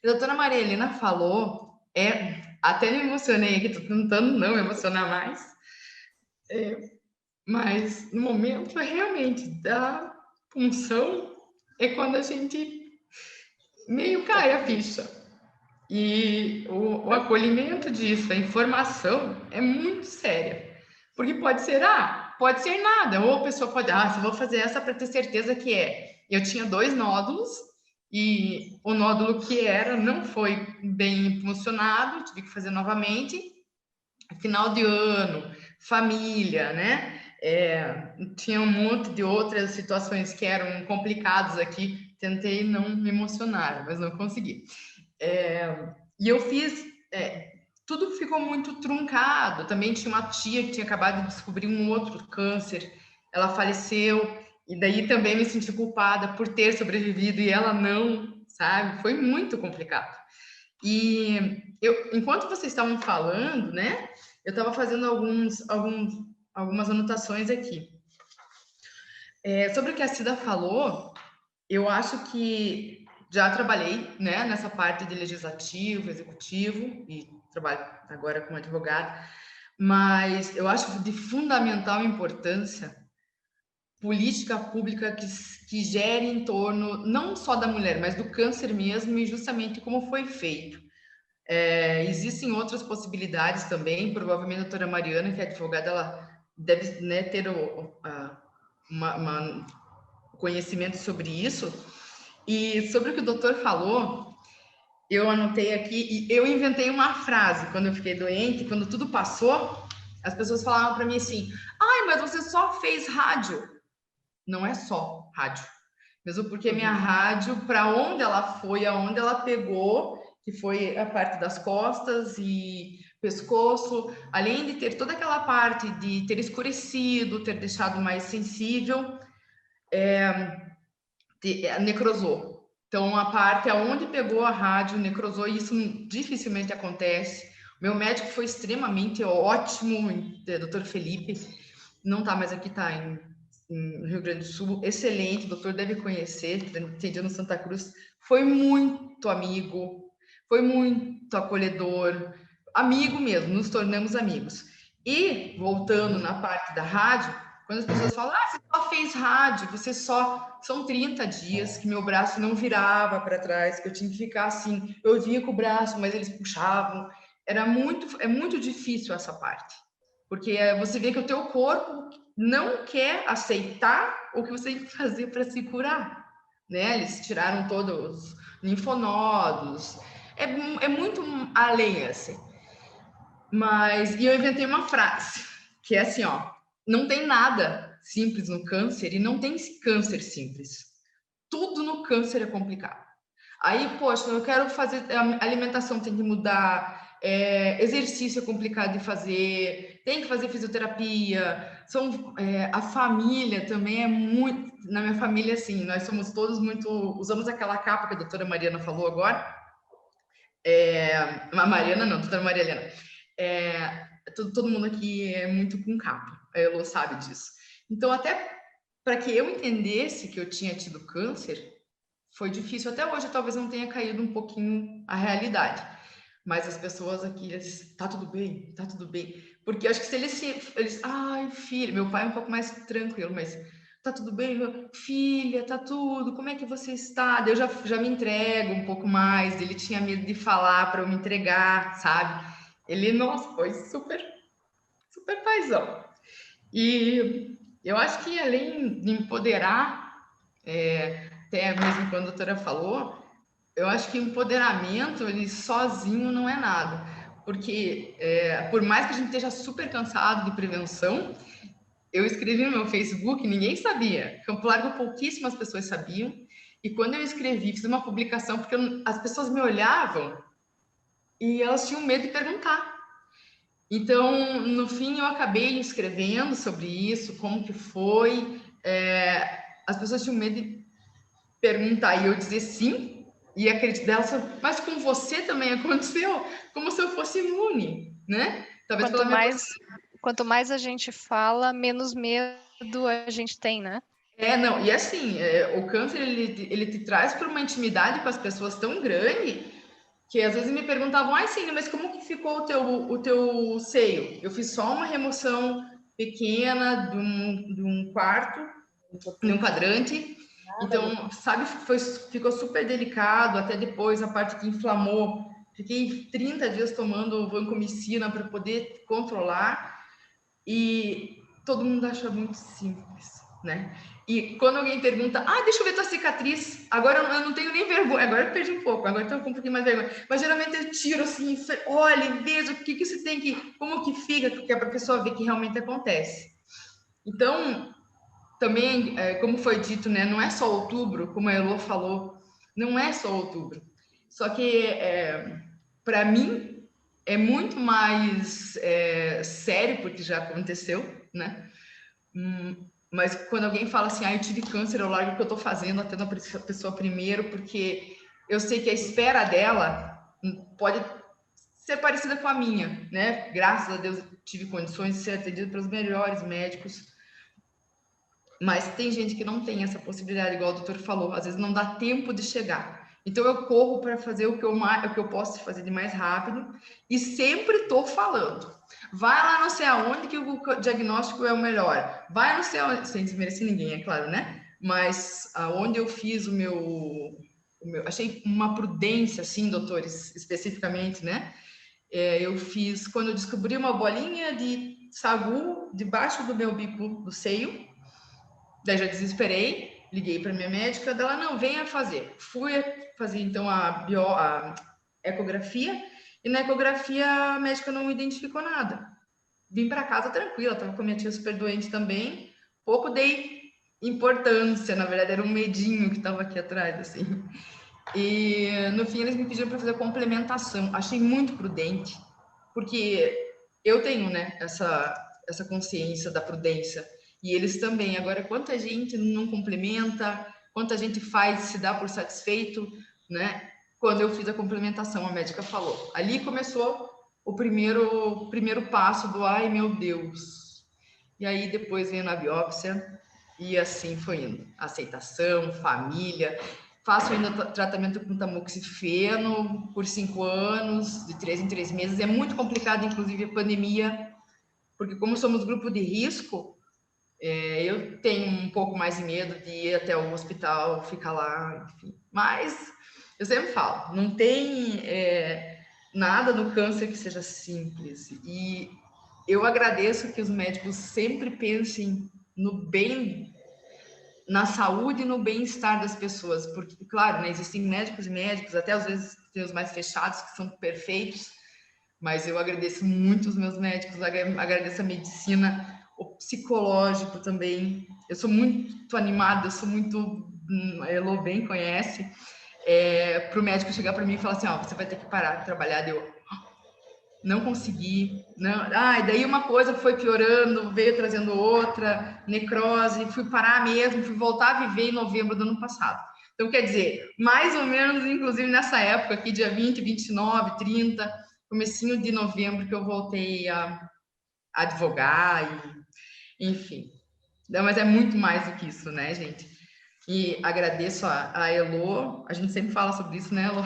A doutora Maria Helena falou, até me emocionei aqui, tô tentando não me emocionar mais, mas no momento realmente da punção é quando a gente meio cai a ficha. E o acolhimento disso, a informação é muito séria. Porque pode ser nada, ou a pessoa pode, só vou fazer essa para ter certeza que é. Eu tinha 2 nódulos, e o nódulo que era não foi bem funcionado, tive que fazer novamente. Final de ano, família, né? Tinha um monte de outras situações que eram complicadas aqui, tentei não me emocionar, mas não consegui. E eu fiz, tudo ficou muito truncado. Também tinha uma tia que tinha acabado de descobrir um outro câncer, ela faleceu, e daí também me senti culpada por ter sobrevivido e ela não, sabe? Foi muito complicado. E enquanto vocês estavam falando, né, eu estava fazendo algumas anotações aqui. Sobre o que a Cida falou, eu acho que já trabalhei, né, nessa parte de legislativo, executivo, e trabalho agora como advogada, mas eu acho de fundamental importância política pública que gere em torno não só da mulher, mas do câncer mesmo, e justamente como foi feito. Existem outras possibilidades também, provavelmente a doutora Mariana, que é advogada, ela deve, né, ter conhecimento sobre isso. E sobre o que o doutor falou, eu anotei aqui e eu inventei uma frase quando eu fiquei doente, quando tudo passou, as pessoas falavam para mim assim: ai, mas você só fez rádio. Não é só rádio. Mesmo porque minha rádio, para onde ela foi, aonde ela pegou, que foi a parte das costas e pescoço, além de ter toda aquela parte de ter escurecido, ter deixado mais sensível, necrosou. Então, a parte aonde pegou a rádio necrosou, e isso dificilmente acontece. O meu médico foi extremamente ótimo, Dr. Felipe, não está mais aqui, está em Rio Grande do Sul, excelente, o doutor deve conhecer, atendia no Santa Cruz, foi muito amigo, foi muito acolhedor, amigo mesmo, nos tornamos amigos. E, voltando na parte da rádio, quando as pessoas falam, você só fez rádio, você só... São 30 dias que meu braço não virava para trás, que eu tinha que ficar assim, eu vinha com o braço, mas eles puxavam. É muito difícil essa parte, porque você vê que o teu corpo não quer aceitar o que você tem que fazer para se curar, né? Eles tiraram todos os linfonodos, é muito além assim. E eu inventei uma frase, que é assim, ó, não tem nada simples no câncer e não tem câncer simples. Tudo no câncer é complicado. Aí, poxa, eu quero fazer, a alimentação tem que mudar, exercício é complicado de fazer, tem que fazer fisioterapia, a família também é muito, na minha família, assim, nós somos todos muito, usamos aquela capa que a doutora Mariana falou agora, a Mariana não, a doutora Maria Helena, todo mundo aqui é muito com capa, a Elô sabe disso. Então, até para que eu entendesse que eu tinha tido câncer, foi difícil. Até hoje, talvez não tenha caído um pouquinho a realidade. Mas as pessoas aqui, eles, tá tudo bem, tá tudo bem. Porque eu acho que se eles, ai, filha, meu pai é um pouco mais tranquilo, mas tá tudo bem? Filha, tá tudo, como é que você está? Eu já me entrego um pouco mais, ele tinha medo de falar para eu me entregar, sabe? Ele, nossa, foi super, super paizão. E eu acho que além de empoderar, até mesmo quando a doutora falou, eu acho que empoderamento, ele sozinho não é nada. Porque, por mais que a gente esteja super cansado de prevenção, eu escrevi no meu Facebook, ninguém sabia. Campo Largo, pouquíssimas pessoas sabiam. E quando eu escrevi, fiz uma publicação, porque as pessoas me olhavam e elas tinham medo de perguntar. Então, no fim, eu acabei escrevendo sobre isso, como que foi. As pessoas tinham medo de perguntar e eu dizer sim, e acreditar delas, mas com você também aconteceu, como se eu fosse imune, né? Talvez quanto mais a gente fala, menos medo a gente tem, né? Não, e assim, o câncer, ele te traz para uma intimidade com as pessoas tão grande, que às vezes me perguntavam, sim, mas como que ficou o teu seio? Eu fiz só uma remoção pequena de um quarto, de um quadrante. Então, sabe, ficou super delicado, até depois a parte que inflamou. Fiquei 30 dias tomando vancomicina para poder controlar, e todo mundo acha muito simples, né? E quando alguém pergunta, deixa eu ver tua cicatriz, agora eu não tenho nem vergonha, agora eu perdi um pouco, agora eu tô com um pouquinho mais vergonha, mas geralmente eu tiro assim, olha, vejo o que você tem que, como que fica, que é para a pessoa ver que realmente acontece. Então, também, como foi dito, né, não é só outubro, como a Elô falou, não é só outubro. Só que, para mim, é muito mais sério, porque já aconteceu, né? Mas quando alguém fala assim, eu tive câncer, eu largo o que eu estou fazendo, atendo a pessoa primeiro, porque eu sei que a espera dela pode ser parecida com a minha, né? Graças a Deus, eu tive condições de ser atendida pelos melhores médicos. Mas tem gente que não tem essa possibilidade, igual o doutor falou, às vezes não dá tempo de chegar. Então eu corro para fazer o que eu posso fazer de mais rápido e sempre estou falando. Vai lá não sei aonde que o diagnóstico é o melhor. Vai não sei aonde, sem desmerecer ninguém, é claro, né? Mas aonde eu fiz o meu achei uma prudência, assim, doutores, especificamente, né? Eu fiz quando eu descobri uma bolinha de sagu debaixo do meu bico do seio. Daí já desesperei, liguei para minha médica, dela, não, venha fazer. Fui fazer, então, a ecografia, e na ecografia a médica não identificou nada. Vim para casa tranquila, estava com a minha tia super doente também, pouco dei importância, na verdade, era um medinho que estava aqui atrás, assim. E, no fim, eles me pediram para fazer complementação. Achei muito prudente, porque eu tenho, né, essa consciência da prudência, e eles também. Agora, quanta gente não complementa, quanta gente faz, se dá por satisfeito, né? Quando eu fiz a complementação, a médica falou. Ali começou o primeiro passo do, ai, meu Deus. E aí, depois veio na biópsia, e assim foi indo. Aceitação, família. Faço ainda tratamento com tamoxifeno por 5 anos, de 3 em 3 meses. É muito complicado, inclusive, a pandemia, porque como somos grupo de risco, eu tenho um pouco mais de medo de ir até o hospital, ficar lá, enfim. Mas eu sempre falo, não tem nada no câncer que seja simples. E eu agradeço que os médicos sempre pensem no bem, na saúde e no bem-estar das pessoas, porque, claro, né, existem médicos e médicos, até às vezes tem os mais fechados, que são perfeitos, mas eu agradeço muito os meus médicos, agradeço a medicina, o psicológico também. Eu sou muito animada, eu sou muito... A Elo bem conhece, para o médico chegar para mim e falar assim, ó, você vai ter que parar de trabalhar, não consegui, não. E daí uma coisa foi piorando, veio trazendo outra, necrose, fui parar mesmo, fui voltar a viver em novembro do ano passado. Então, quer dizer, mais ou menos, inclusive nessa época aqui, dia 20, 29, 30, comecinho de novembro, que eu voltei a advogar, e, enfim. Não, mas é muito mais do que isso, né, gente? E agradeço a Elo, a gente sempre fala sobre isso, né, Elo?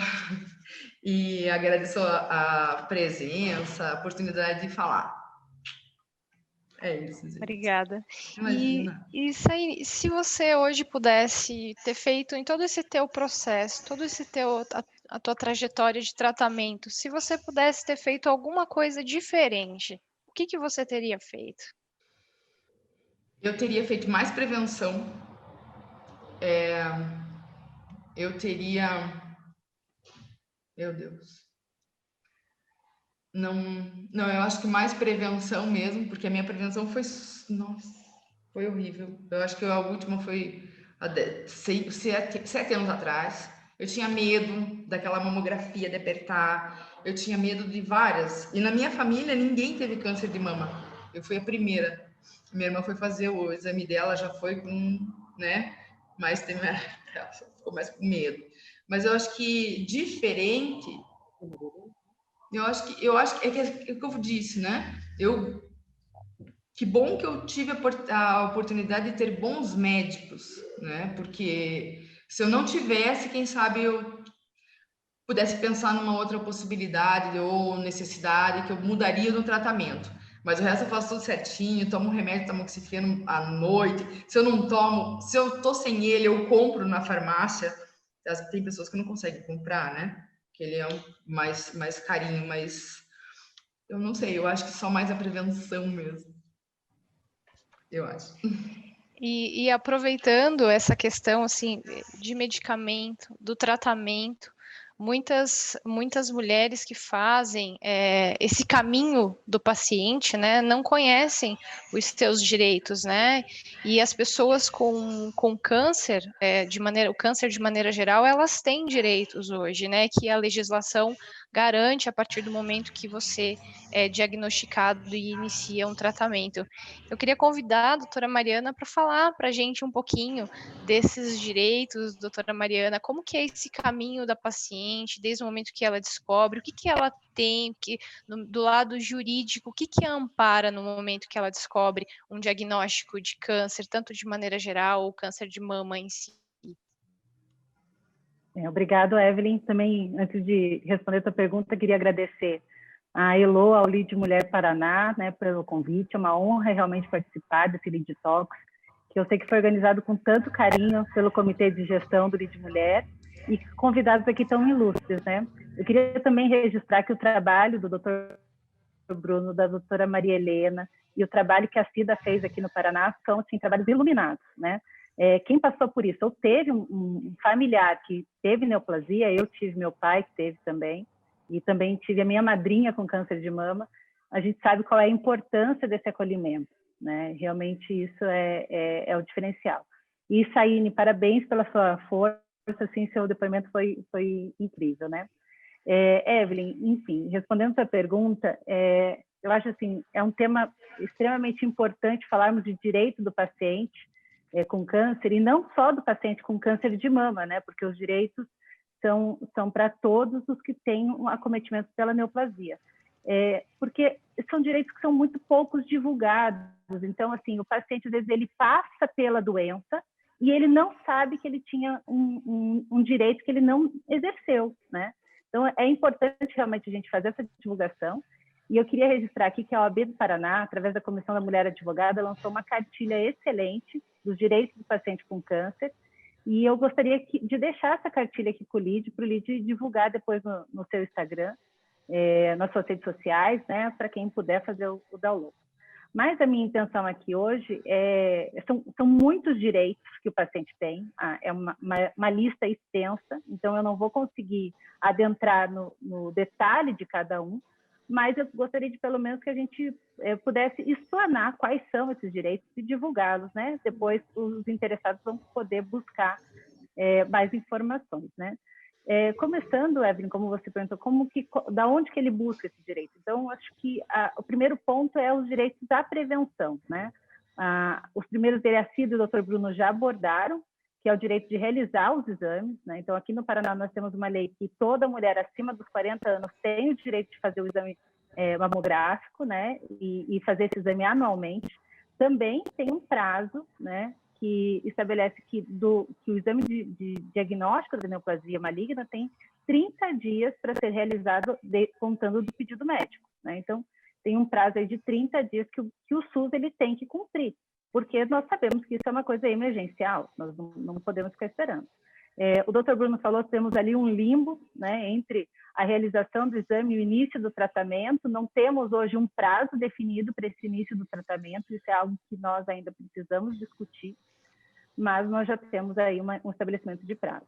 E agradeço a presença, a oportunidade de falar. É isso, gente. Obrigada. Imagina. E Saine, se você hoje pudesse ter feito em todo esse teu processo, a tua trajetória de tratamento, se você pudesse ter feito alguma coisa diferente, o que você teria feito? Eu teria feito mais prevenção. Eu teria... Meu Deus. Não, eu acho que mais prevenção mesmo, porque a minha prevenção foi... Nossa, foi horrível. Eu acho que a última foi há 7 anos atrás. Eu tinha medo daquela mamografia de apertar. Eu tinha medo de várias. E na minha família, ninguém teve câncer de mama. Eu fui a primeira. Minha irmã foi fazer o exame dela, já foi com, né? Mas ela ficou mais com medo. Mas eu acho que diferente... Eu acho que é o que eu disse, né? Que bom que eu tive a oportunidade de ter bons médicos, né? Porque se eu não tivesse, quem sabe eu pudesse pensar numa outra possibilidade ou necessidade que eu mudaria no tratamento. Mas o resto eu faço tudo certinho, tomo um remédio, tamoxifeno à noite. Se eu não tomo, se eu tô sem ele, eu compro na farmácia. Tem pessoas que não conseguem comprar, né? Que ele é mais carinho, mas eu não sei, eu acho que só mais a prevenção mesmo. Eu acho. E aproveitando essa questão assim de medicamento, do tratamento, muitas mulheres que fazem esse caminho do paciente, né, não conhecem os seus direitos, né? E as pessoas com câncer, o câncer de maneira geral, elas têm direitos hoje, né? Que a legislação garante a partir do momento que você é diagnosticado e inicia um tratamento. Eu queria convidar a doutora Mariana para falar para a gente um pouquinho desses direitos, doutora Mariana, como que é esse caminho da paciente, desde o momento que ela descobre, o que ela tem, do lado jurídico, o que a ampara no momento que ela descobre um diagnóstico de câncer, tanto de maneira geral, ou câncer de mama em si. Obrigado, Evelyn. Também, antes de responder a tua pergunta, queria agradecer a Elo, ao Lead Mulher Paraná, né, pelo convite. É uma honra realmente participar desse Lead Talks, que eu sei que foi organizado com tanto carinho pelo Comitê de Gestão do Lead Mulher e convidados aqui tão ilustres, né? Eu queria também registrar que o trabalho do Dr. Bruno, da doutora Maria Helena e o trabalho que a CIDA fez aqui no Paraná são, assim, trabalhos iluminados, né? Quem passou por isso, ou teve um familiar que teve neoplasia, eu tive meu pai que teve também, e também tive a minha madrinha com câncer de mama, a gente sabe qual é a importância desse acolhimento, né? Realmente isso é o diferencial. E, Saine, parabéns pela sua força, assim, seu depoimento foi incrível, né? Evelyn, enfim, respondendo a sua pergunta, eu acho assim, é um tema extremamente importante falarmos de direito do paciente com câncer, e não só do paciente com câncer de mama, né? Porque os direitos são para todos os que têm um acometimento pela neoplasia. Porque são direitos que são muito poucos divulgados. Então, assim, o paciente, às vezes, ele passa pela doença e ele não sabe que ele tinha um direito que ele não exerceu, né? Então, é importante realmente a gente fazer essa divulgação. E eu queria registrar aqui que a OAB do Paraná, através da Comissão da Mulher Advogada, lançou uma cartilha excelente dos direitos do paciente com câncer. E eu gostaria de deixar essa cartilha aqui com o LID, para o LID divulgar depois no seu Instagram, nas suas redes sociais, né, para quem puder fazer o download. Mas a minha intenção aqui hoje são muitos direitos que o paciente tem, é uma lista extensa, então eu não vou conseguir adentrar no detalhe de cada um, mas eu gostaria de, pelo menos, que a gente pudesse explanar quais são esses direitos e divulgá-los, né? Depois os interessados vão poder buscar mais informações, né? Começando, Evelyn, como você perguntou, da onde que ele busca esse direito? Então, acho que o primeiro ponto é os direitos da prevenção, né? Os primeiros dele, a Cida e o Dr. Bruno já abordaram, que é o direito de realizar os exames, né? Então, aqui no Paraná, nós temos uma lei que toda mulher acima dos 40 anos tem o direito de fazer o exame mamográfico, né? E fazer esse exame anualmente. Também tem um prazo, né, que estabelece que o exame de diagnóstico da neoplasia maligna tem 30 dias para ser realizado contando do pedido médico, né? Então, tem um prazo aí de 30 dias que o SUS ele tem que cumprir, porque nós sabemos que isso é uma coisa emergencial, nós não podemos ficar esperando. O Dr. Bruno falou que temos ali um limbo, né, entre a realização do exame e o início do tratamento. Não temos hoje um prazo definido para esse início do tratamento, isso é algo que nós ainda precisamos discutir, mas nós já temos aí um estabelecimento de prazo.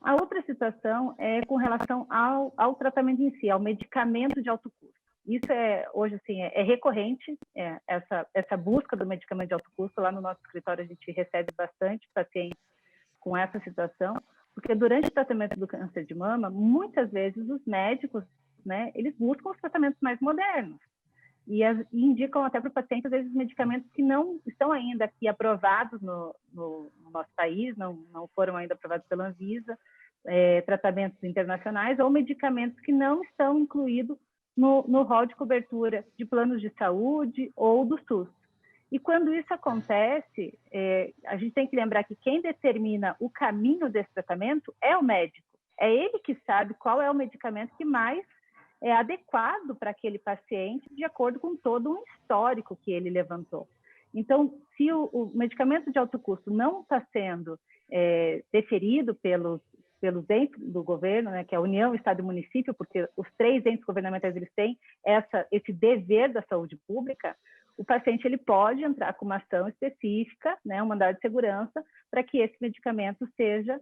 A outra situação é com relação ao tratamento em si, ao medicamento de alto custo. Isso hoje assim, é recorrente, essa busca do medicamento de alto custo. Lá no nosso escritório a gente recebe bastante pacientes com essa situação, porque durante o tratamento do câncer de mama, muitas vezes os médicos, né, eles buscam os tratamentos mais modernos e indicam até para o paciente, às vezes, medicamentos que não estão ainda aqui aprovados no nosso país, não foram ainda aprovados pela Anvisa, tratamentos internacionais ou medicamentos que não estão incluídos no rol de cobertura de planos de saúde ou do SUS. E quando isso acontece, a gente tem que lembrar que quem determina o caminho desse tratamento é o médico. É ele que sabe qual é o medicamento que mais é adequado para aquele paciente, de acordo com todo um histórico que ele levantou. Então, se o medicamento de alto custo não está sendo deferido pelos entes do governo, né, que é a União, Estado e Município, porque os 3 entes governamentais eles têm esse dever da saúde pública, o paciente ele pode entrar com uma ação específica, né, um mandado de segurança, para que esse medicamento seja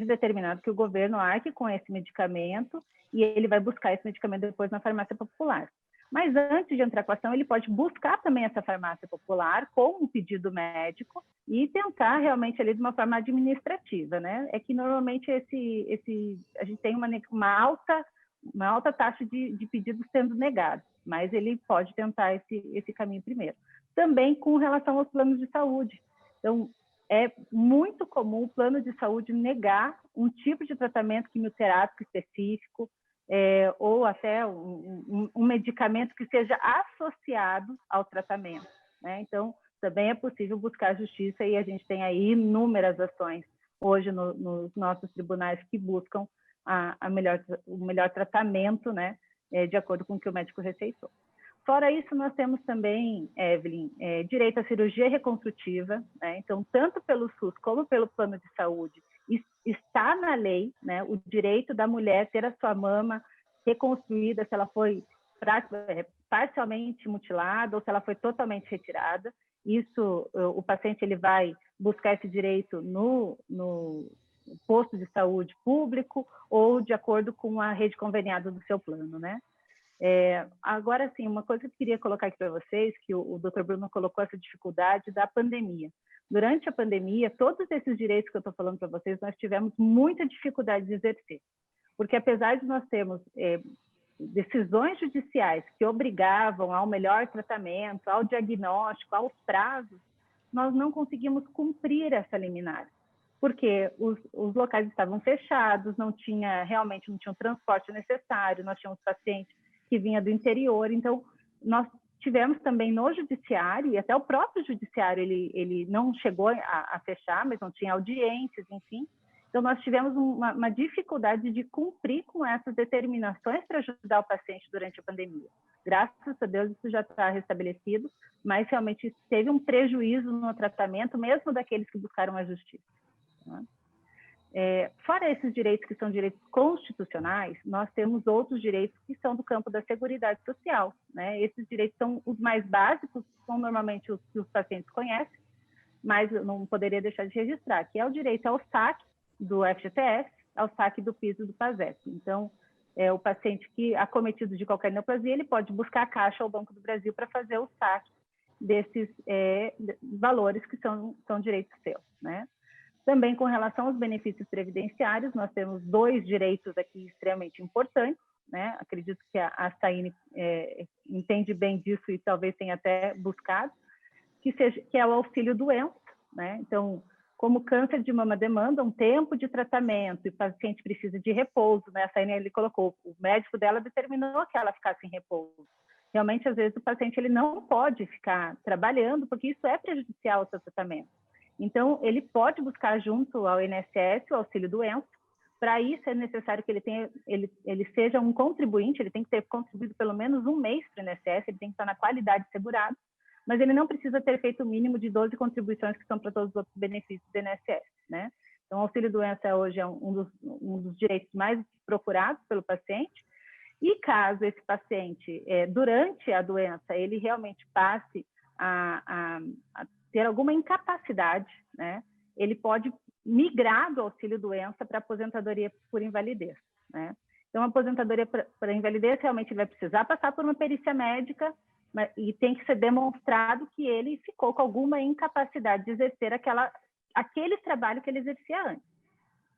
determinado, que o governo arque com esse medicamento e ele vai buscar esse medicamento depois na farmácia popular. Mas antes de entrar com a ação, ele pode buscar também essa farmácia popular com um pedido médico e tentar realmente ali de uma forma administrativa, né? É que normalmente a gente tem uma alta taxa de pedidos sendo negados, mas ele pode tentar esse caminho primeiro. Também com relação aos planos de saúde. Então, é muito comum o plano de saúde negar um tipo de tratamento quimioterápico específico, ou até um medicamento que seja associado ao tratamento, né? Então, também é possível buscar justiça e a gente tem aí inúmeras ações hoje nos nossos tribunais que buscam o melhor tratamento, né, de acordo com o que o médico receitou. Fora isso, nós temos também, Evelyn, direito à cirurgia reconstrutiva, né? Então, tanto pelo SUS como pelo plano de saúde, está na lei, né, o direito da mulher ter a sua mama reconstruída, se ela foi parcialmente mutilada ou se ela foi totalmente retirada. Isso, o paciente ele vai buscar esse direito no posto de saúde público ou de acordo com a rede conveniada do seu plano, né? Agora, sim, uma coisa que eu queria colocar aqui para vocês, que o Dr. Bruno colocou essa dificuldade da pandemia. Durante a pandemia, todos esses direitos que eu estou falando para vocês, nós tivemos muita dificuldade de exercer. Porque apesar de nós termos decisões judiciais que obrigavam ao melhor tratamento, ao diagnóstico, aos prazos, nós não conseguimos cumprir essa liminar. Porque os locais estavam fechados, realmente não tinha o transporte necessário, nós tínhamos pacientes que vinha do interior, então nós tivemos também no judiciário, e até o próprio judiciário ele não chegou a fechar, mas não tinha audiências, enfim. Então nós tivemos uma dificuldade de cumprir com essas determinações para ajudar o paciente durante a pandemia. Graças a Deus isso já está restabelecido, mas realmente teve um prejuízo no tratamento, mesmo daqueles que buscaram a justiça. Fora esses direitos que são direitos constitucionais, nós temos outros direitos que são do campo da Seguridade Social, né? Esses direitos são os mais básicos, são normalmente os que os pacientes conhecem, mas eu não poderia deixar de registrar, que é o direito ao saque do FGTS, ao saque do piso do PASEP. Então, o paciente que acometido de qualquer neoplasia, ele pode buscar a Caixa ou o Banco do Brasil para fazer o saque desses valores que são direitos seus, né? Também com relação aos benefícios previdenciários, nós temos 2 direitos aqui extremamente importantes, né? Acredito que a Saine entende bem disso e talvez tenha até buscado, que é o auxílio-doença, né? Então, como câncer de mama demanda um tempo de tratamento e o paciente precisa de repouso, né? A Saine, ele colocou, o médico dela determinou que ela ficasse em repouso. Realmente, às vezes, o paciente ele não pode ficar trabalhando, porque isso é prejudicial ao seu tratamento. Então, ele pode buscar junto ao INSS o auxílio-doença. Para isso, é necessário que ele seja um contribuinte, ele tem que ter contribuído pelo menos um mês para o INSS, ele tem que estar na qualidade segurada, mas ele não precisa ter feito o mínimo de 12 contribuições que são para todos os outros benefícios do INSS, né? Então, o auxílio-doença hoje é um dos direitos mais procurados pelo paciente, e caso esse paciente, durante a doença, ele realmente passe a ter alguma incapacidade, né? Ele pode migrar do auxílio-doença para aposentadoria por invalidez, né? Então, a aposentadoria para invalidez realmente vai precisar passar por uma perícia médica, e tem que ser demonstrado que ele ficou com alguma incapacidade de exercer aquele trabalho que ele exercia antes.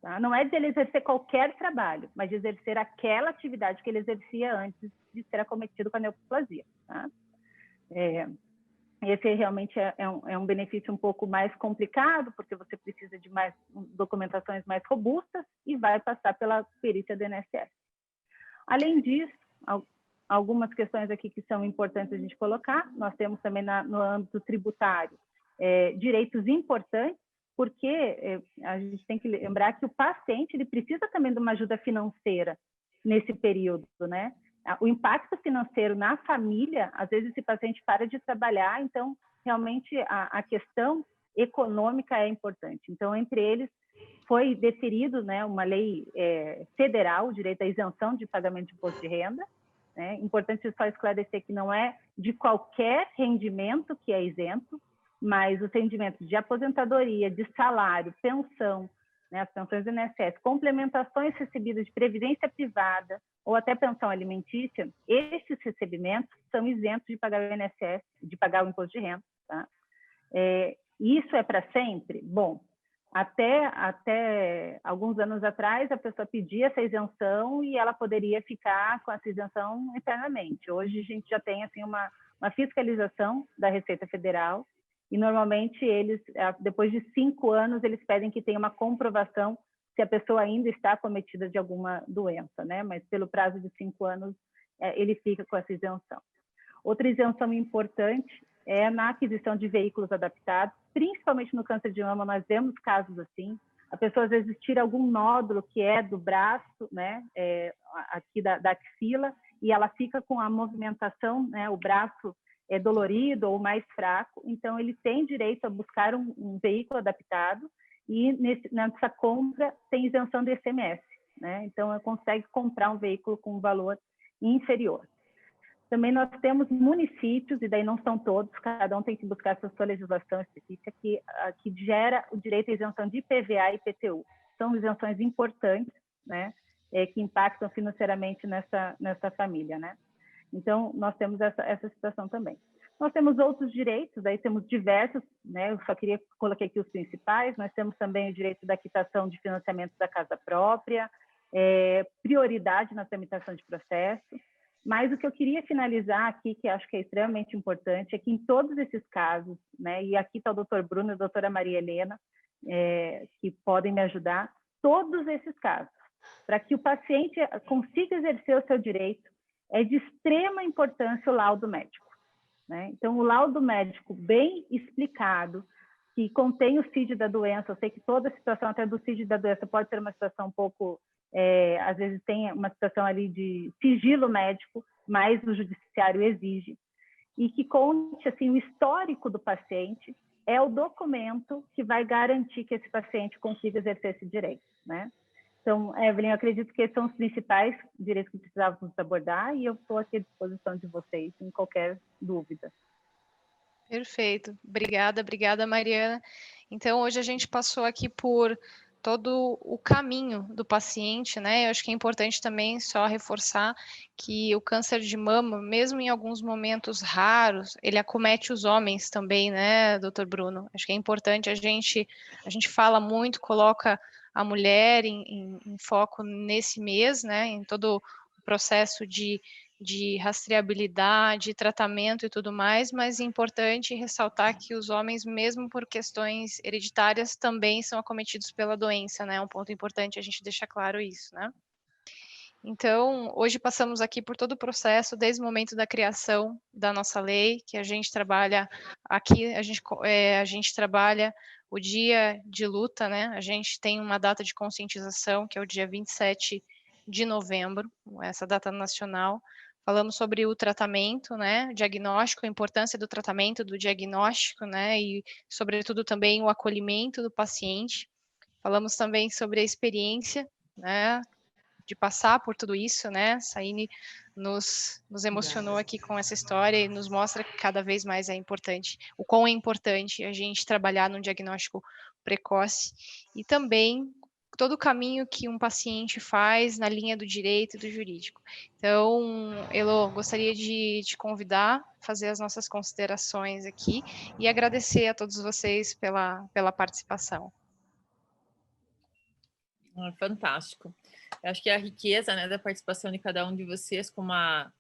Tá? Não é de ele exercer qualquer trabalho, mas de exercer aquela atividade que ele exercia antes de ser acometido com a neoplasia. Tá? Esse realmente é um benefício um pouco mais complicado, porque você precisa de mais documentações mais robustas e vai passar pela perícia do INSS. Além disso, algumas questões aqui que são importantes a gente colocar, nós temos também no âmbito tributário direitos importantes, porque a gente tem que lembrar que o paciente ele precisa também de uma ajuda financeira nesse período, né? O impacto financeiro na família, às vezes esse paciente para de trabalhar, então realmente a questão econômica é importante. Então, entre eles, foi deferido, né, uma lei federal, o direito à isenção de pagamento de imposto de renda. É importante só esclarecer que não é de qualquer rendimento que é isento, mas os rendimentos de aposentadoria, de salário, pensão, né, as pensões do INSS, complementações recebidas de previdência privada ou até pensão alimentícia, esses recebimentos são isentos de pagar o INSS, de pagar o imposto de renda. Tá? Isso é para sempre? Bom, até alguns anos atrás, a pessoa pedia essa isenção e ela poderia ficar com essa isenção eternamente. Hoje, a gente já tem assim, uma fiscalização da Receita Federal e, normalmente, eles, depois de 5 anos, eles pedem que tenha uma comprovação se a pessoa ainda está acometida de alguma doença, né? Mas, pelo prazo de 5 anos, ele fica com essa isenção. Outra isenção importante é na aquisição de veículos adaptados, principalmente no câncer de mama, nós vemos casos assim, a pessoa às vezes tira algum nódulo que é do braço, né, aqui da axila, e ela fica com a movimentação, né, o braço é dolorido ou mais fraco, então ele tem direito a buscar um veículo adaptado, e nessa compra tem isenção do ICMS, né, então consegue comprar um veículo com um valor inferior. Também nós temos municípios, e daí não são todos, cada um tem que buscar a sua legislação específica, que gera o direito à isenção de IPVA e IPTU. São isenções importantes, né, que impactam financeiramente nessa família, né? Então, nós temos essa situação também. Nós temos outros direitos, aí temos diversos, né? Eu só coloquei aqui os principais. Nós temos também o direito da quitação de financiamento da casa própria, prioridade na tramitação de processo. Mas o que eu queria finalizar aqui, que acho que é extremamente importante, é que em todos esses casos, né? E aqui está o doutor Bruno e a doutora Maria Helena, que podem me ajudar, todos esses casos, para que o paciente consiga exercer o seu direito, é de extrema importância o laudo médico, né? Então, o laudo médico bem explicado, que contém o CID da doença, eu sei que toda a situação até do CID da doença pode ser uma situação um pouco, às vezes tem uma situação ali de sigilo médico, mas o judiciário exige, e que conte assim, o histórico do paciente, é o documento que vai garantir que esse paciente consiga exercer esse direito, né? Então, Evelyn, eu acredito que esses são os principais direitos que precisávamos abordar e eu estou aqui à disposição de vocês em qualquer dúvida. Perfeito. Obrigada, Mariana. Então, hoje a gente passou aqui por todo o caminho do paciente, né? Eu acho que é importante também só reforçar que o câncer de mama, mesmo em alguns momentos raros, ele acomete os homens também, né, doutor Bruno? Acho que é importante, a gente fala muito, coloca a mulher em foco nesse mês, né, em todo o processo de rastreabilidade, tratamento e tudo mais, mas é importante ressaltar que os homens, mesmo por questões hereditárias, também são acometidos pela doença, né? É um ponto importante a gente deixar claro isso, né? Então, hoje passamos aqui por todo o processo, desde o momento da criação da nossa lei, que a gente trabalha aqui, a gente trabalha o dia de luta, né? A gente tem uma data de conscientização, que é o dia 27 de novembro, essa data nacional. Falamos sobre o tratamento, né? Diagnóstico, a importância do tratamento, do diagnóstico, né? E, sobretudo, também o acolhimento do paciente. Falamos também sobre a experiência, né? De passar por tudo isso, né? Saine nos emocionou aqui com essa história e nos mostra que cada vez mais é importante, o quão é importante a gente trabalhar num diagnóstico precoce e também todo o caminho que um paciente faz na linha do direito e do jurídico. Então, Elo, gostaria de te convidar a fazer as nossas considerações aqui e agradecer a todos vocês pela participação. Fantástico. Eu acho que a riqueza, né, da participação de cada um de vocês, como a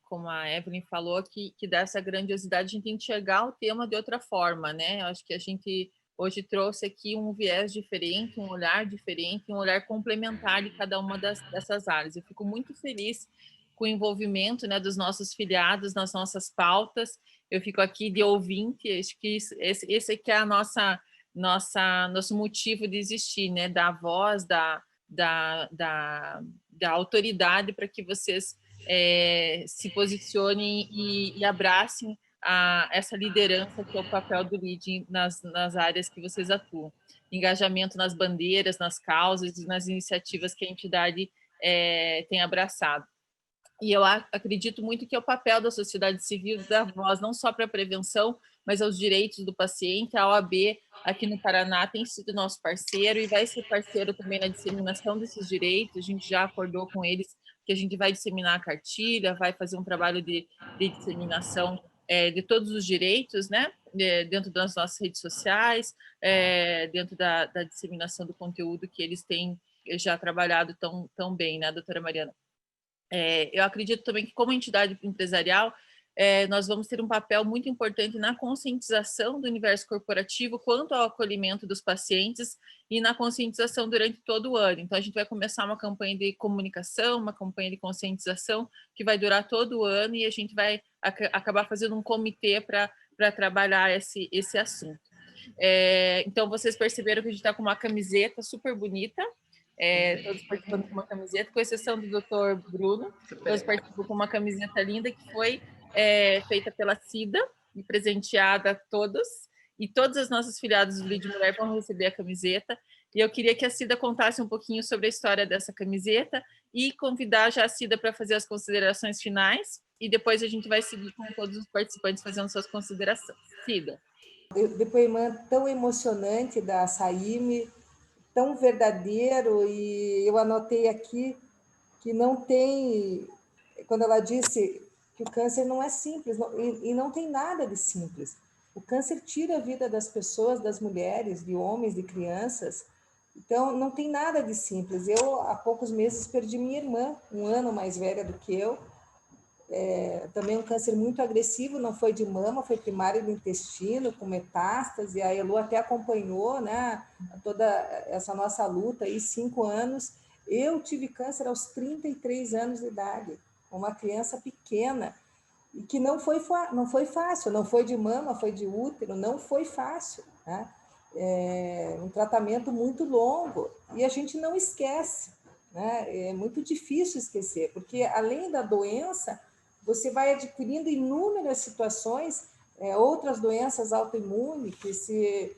Evelyn falou, que dá essa grandiosidade, a gente enxergar o tema de outra forma, né? Eu acho que a gente hoje trouxe aqui um viés diferente, um olhar complementar de cada uma dessas áreas. Eu fico muito feliz com o envolvimento, né, dos nossos filiados nas nossas pautas. Eu fico aqui de ouvinte, acho que esse aqui é nosso motivo de existir, né? Da voz, da autoridade para que vocês se posicionem e abracem essa liderança que é o papel do LIDE nas áreas que vocês atuam. Engajamento nas bandeiras, nas causas e nas iniciativas que a entidade tem abraçado. E eu acredito muito que é o papel da sociedade civil dar voz não só para a prevenção, mas aos direitos do paciente. A OAB aqui no Paraná tem sido nosso parceiro e vai ser parceiro também na disseminação desses direitos. A gente já acordou com eles que a gente vai disseminar a cartilha, vai fazer um trabalho de disseminação de todos os direitos, né? Dentro das nossas redes sociais, dentro da disseminação do conteúdo que eles têm já trabalhado tão bem, né, doutora Mariana? Eu acredito também que, como entidade empresarial, nós vamos ter um papel muito importante na conscientização do universo corporativo quanto ao acolhimento dos pacientes e na conscientização durante todo o ano. Então, a gente vai começar uma campanha de comunicação, uma campanha de conscientização que vai durar todo o ano e a gente vai acabar fazendo um comitê para trabalhar esse assunto. Então, vocês perceberam que a gente está com uma camiseta super bonita, todos participando com uma camiseta, com exceção do Dr. Bruno, todos participam com uma camiseta linda que foi feita pela Cida e presenteada a todos, e todas as nossas filiadas do LIDE Mulher vão receber a camiseta, e eu queria que a Cida contasse um pouquinho sobre a história dessa camiseta e convidar a Jacida para fazer as considerações finais, e depois a gente vai seguir com todos os participantes fazendo suas considerações. Cida. Depoimento tão emocionante da Saime, tão verdadeiro, e eu anotei aqui que não tem, quando ela disse que o câncer não é simples, e não tem nada de simples. O câncer tira a vida das pessoas, das mulheres, de homens, de crianças, então não tem nada de simples. Eu, há poucos meses, perdi minha irmã, 1 ano mais velha do que eu, também um câncer muito agressivo, não foi de mama, foi primário do intestino, com metástase. A Elo até acompanhou, né, toda essa nossa luta aí, 5 anos. Eu tive câncer aos 33 anos de idade, uma criança pequena, e que não foi fácil, não foi de mama, foi de útero, não foi fácil, né? Um tratamento muito longo, e a gente não esquece, né? É muito difícil esquecer, porque além da doença, você vai adquirindo inúmeras situações, outras doenças autoimunes que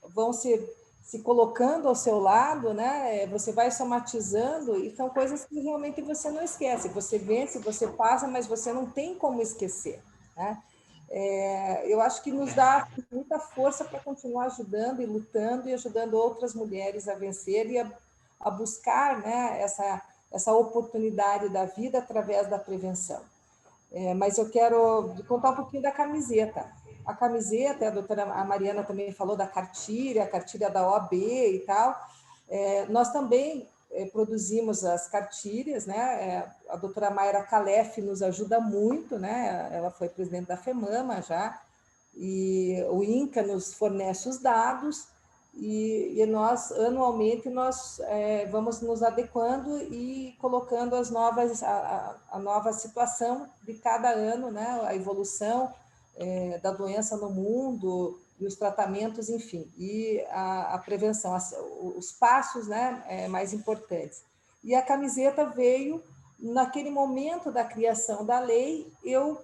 vão se colocando ao seu lado, né? Você vai somatizando, e são coisas que realmente você não esquece. Você vence, você passa, mas você não tem como esquecer, né? Eu acho que nos dá muita força para continuar ajudando e lutando e ajudando outras mulheres a vencer e a buscar, né, essa oportunidade da vida através da prevenção. Mas eu quero contar um pouquinho da camiseta. A camiseta, a Mariana também falou da cartilha, a cartilha da OAB e tal. Nós também produzimos as cartilhas, né? A doutora Mayra Calef nos ajuda muito, né? Ela foi presidente da FEMAMA já, e o INCA nos fornece os dados, e nós, anualmente, vamos nos adequando e colocando a nova situação de cada ano, né? A evolução da doença no mundo, e os tratamentos, enfim, e a prevenção, os passos, né, mais importantes. E a camiseta veio, naquele momento da criação da lei, eu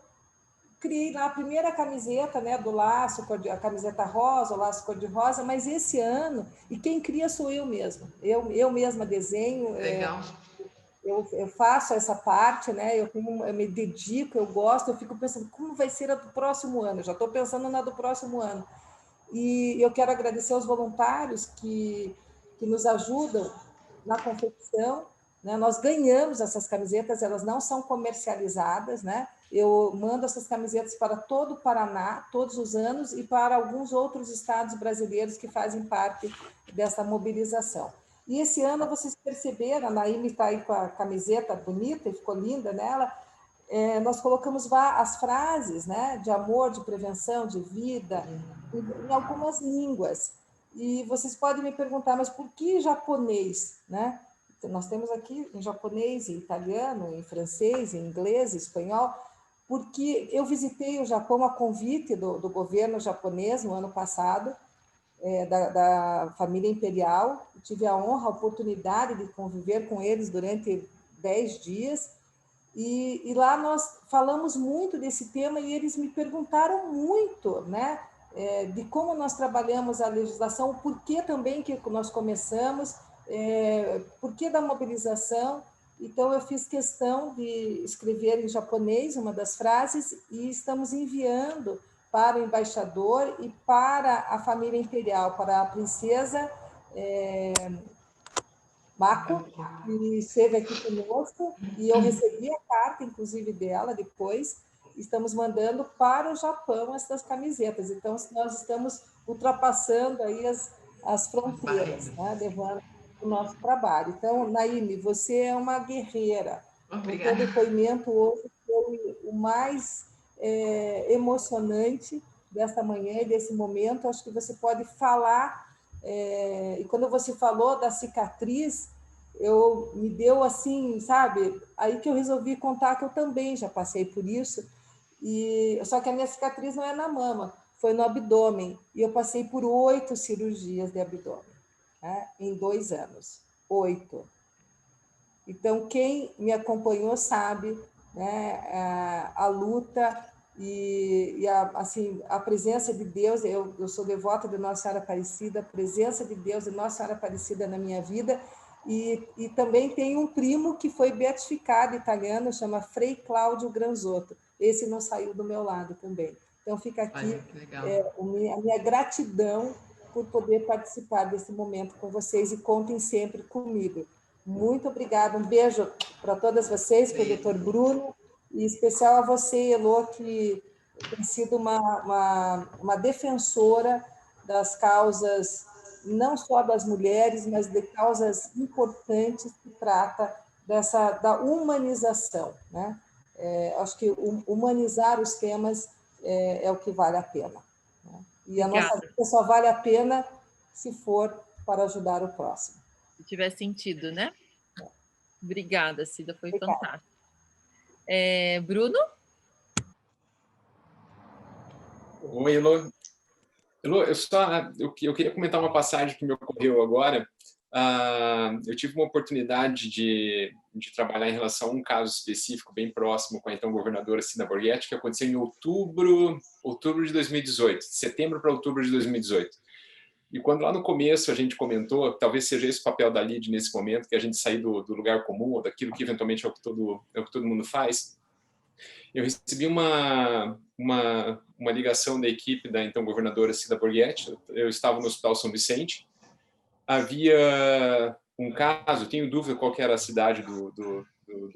criei lá a primeira camiseta, né, do laço, a camiseta rosa, o laço cor-de-rosa, mas esse ano, e quem cria sou eu mesma, eu mesma desenho. Legal. Eu faço essa parte, né? Eu me dedico, eu gosto, eu fico pensando como vai ser a do próximo ano, eu já estou pensando na do próximo ano. E eu quero agradecer aos voluntários que nos ajudam na confecção, né? Nós ganhamos essas camisetas, elas não são comercializadas, né? Eu mando essas camisetas para todo o Paraná, todos os anos, e para alguns outros estados brasileiros que fazem parte dessa mobilização. E esse ano, vocês perceberam, a Naime está aí com a camiseta bonita e ficou linda nela, nós colocamos as frases, né, de amor, de prevenção, de vida, em algumas línguas. E vocês podem me perguntar, mas por que japonês, né? Nós temos aqui em japonês, em italiano, em francês, em inglês, em espanhol, porque eu visitei o Japão a convite do governo japonês no ano passado, da família imperial, tive a honra, a oportunidade de conviver com eles durante 10 dias, e lá nós falamos muito desse tema, e eles me perguntaram muito, né, de como nós trabalhamos a legislação, o porquê também que nós começamos, porquê da mobilização. Então, eu fiz questão de escrever em japonês uma das frases, e estamos enviando para o embaixador e para a família imperial, para a princesa Mako, que esteve aqui conosco, e eu recebi a carta, inclusive, dela depois. Estamos mandando para o Japão essas camisetas. Então, nós estamos ultrapassando aí as fronteiras, né? Levando o nosso trabalho. Então, Naime, você é uma guerreira. Obrigada. O teu depoimento hoje foi o mais emocionante desta manhã e desse momento. Acho que você pode falar, e quando você falou da cicatriz, me deu assim, sabe? Aí que eu resolvi contar que eu também já passei por isso, só que a minha cicatriz não é na mama, foi no abdômen, e eu passei por 8 cirurgias de abdômen, né, em 2 anos, 8. Então, quem me acompanhou sabe, né, a luta e assim, a presença de Deus. Eu sou devota de Nossa Senhora Aparecida, a presença de Deus e Nossa Senhora Aparecida na minha vida, E também tem um primo que foi beatificado italiano, chama Frei Cláudio Granzotto. Esse não saiu do meu lado também. Então, fica aqui a minha gratidão por poder participar desse momento com vocês e contem sempre comigo. Muito obrigada. Um beijo para todas vocês, para o doutor Bruno, e em especial a você, Elô, que tem sido uma defensora das causas, não só das mulheres, mas de causas importantes que trata da humanização, né? Acho que humanizar os temas é o que vale a pena, né? E a nossa vida só vale a pena se for para ajudar o próximo. Se tiver sentido, né? Obrigada, Cida, foi Obrigada. fantástico. Bruno? Oi, Elô. Elô, eu queria comentar uma passagem que me ocorreu agora. Eu tive uma oportunidade de trabalhar em relação a um caso específico bem próximo com a então governadora Cida Borghetti, que aconteceu em outubro de 2018, de setembro para outubro de 2018. E quando lá no começo a gente comentou, talvez seja esse o papel da LIDE nesse momento, que a gente sair do lugar comum, ou daquilo que eventualmente é o que todo mundo faz, eu recebi uma ligação da equipe da então governadora Cida Borghetti. Eu estava no Hospital São Vicente. Havia um caso, tenho dúvida qual que era a cidade do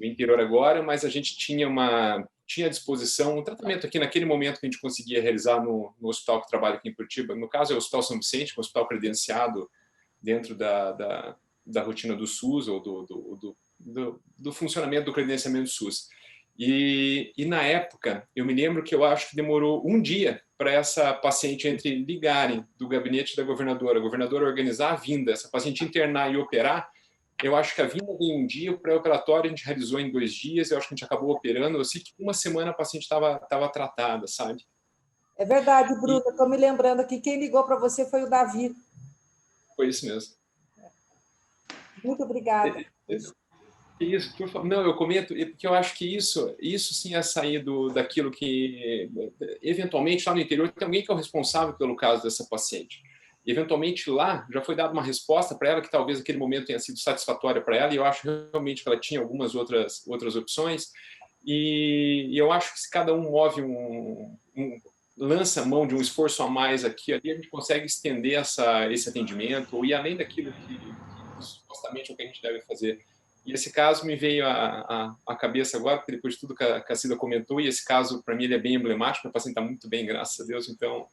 interior agora, mas a gente tinha à disposição um tratamento aqui naquele momento que a gente conseguia realizar no hospital que trabalha aqui em Curitiba. No caso é o Hospital São Vicente, um hospital credenciado dentro da rotina do SUS, ou do funcionamento do credenciamento do SUS. E na época, eu me lembro que eu acho que demorou um dia para essa paciente ligarem do gabinete da governadora, a governadora organizar a vinda, essa paciente internar e operar. Eu acho que a vinda em um dia, o pré-operatório a gente realizou em 2 dias, eu acho que a gente acabou operando. Eu sei que uma semana a paciente estava tratada, sabe? É verdade, Bruno, eu estou me lembrando aqui, quem ligou para você foi o Davi. Foi isso mesmo. Muito obrigada. Isso, por favor. Não, eu comento, porque eu acho que isso sim é sair daquilo que, eventualmente, lá no interior, tem alguém que é o responsável pelo caso dessa paciente. Eventualmente, lá, já foi dada uma resposta para ela que talvez aquele momento tenha sido satisfatória para ela, e eu acho realmente que ela tinha algumas outras opções, e eu acho que se cada um move lança mão de um esforço a mais aqui, ali a gente consegue estender esse atendimento, ou ir além daquilo que supostamente é o que a gente deve fazer. E esse caso me veio à cabeça agora, porque depois de tudo que a Cida comentou, e esse caso, para mim, ele é bem emblemático, a paciente está muito bem, graças a Deus. Então,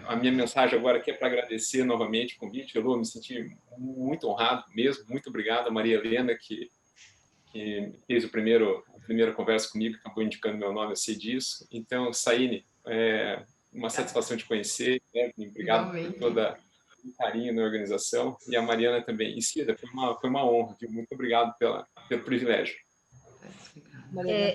a minha mensagem agora aqui é para agradecer novamente o convite. Eu me senti muito honrado mesmo. Muito obrigado a Maria Helena, que fez a primeira conversa comigo, acabou indicando meu nome, eu sei disso. Então, Saine, uma satisfação te conhecer. Obrigado por toda o carinho na organização, e a Mariana também. E Cida, foi uma honra, viu? Muito obrigado pelo privilégio.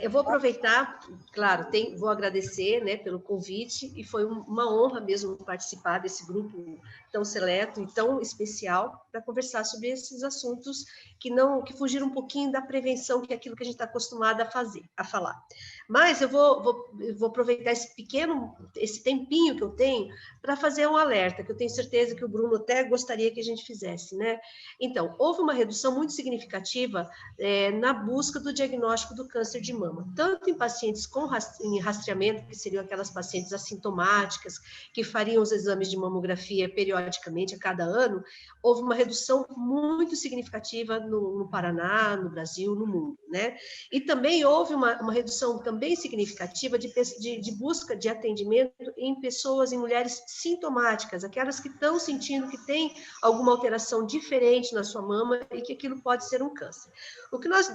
Eu vou aproveitar, claro, vou agradecer, né, pelo convite, e foi uma honra mesmo participar desse grupo tão seleto e tão especial para conversar sobre esses assuntos que fugiram um pouquinho da prevenção, que é aquilo que a gente está acostumado a falar. Mas eu vou aproveitar esse tempinho que eu tenho para fazer um alerta, que eu tenho certeza que o Bruno até gostaria que a gente fizesse, né? Então, houve uma redução muito significativa na busca do diagnóstico do câncer de mama, tanto em pacientes em rastreamento, que seriam aquelas pacientes assintomáticas, que fariam os exames de mamografia periodicamente a cada ano. Houve uma redução muito significativa no Paraná, no Brasil, no mundo, né? E também houve uma redução também significativa de busca de atendimento em mulheres sintomáticas, aquelas que estão sentindo que tem alguma alteração diferente na sua mama e que aquilo pode ser um câncer. O que nós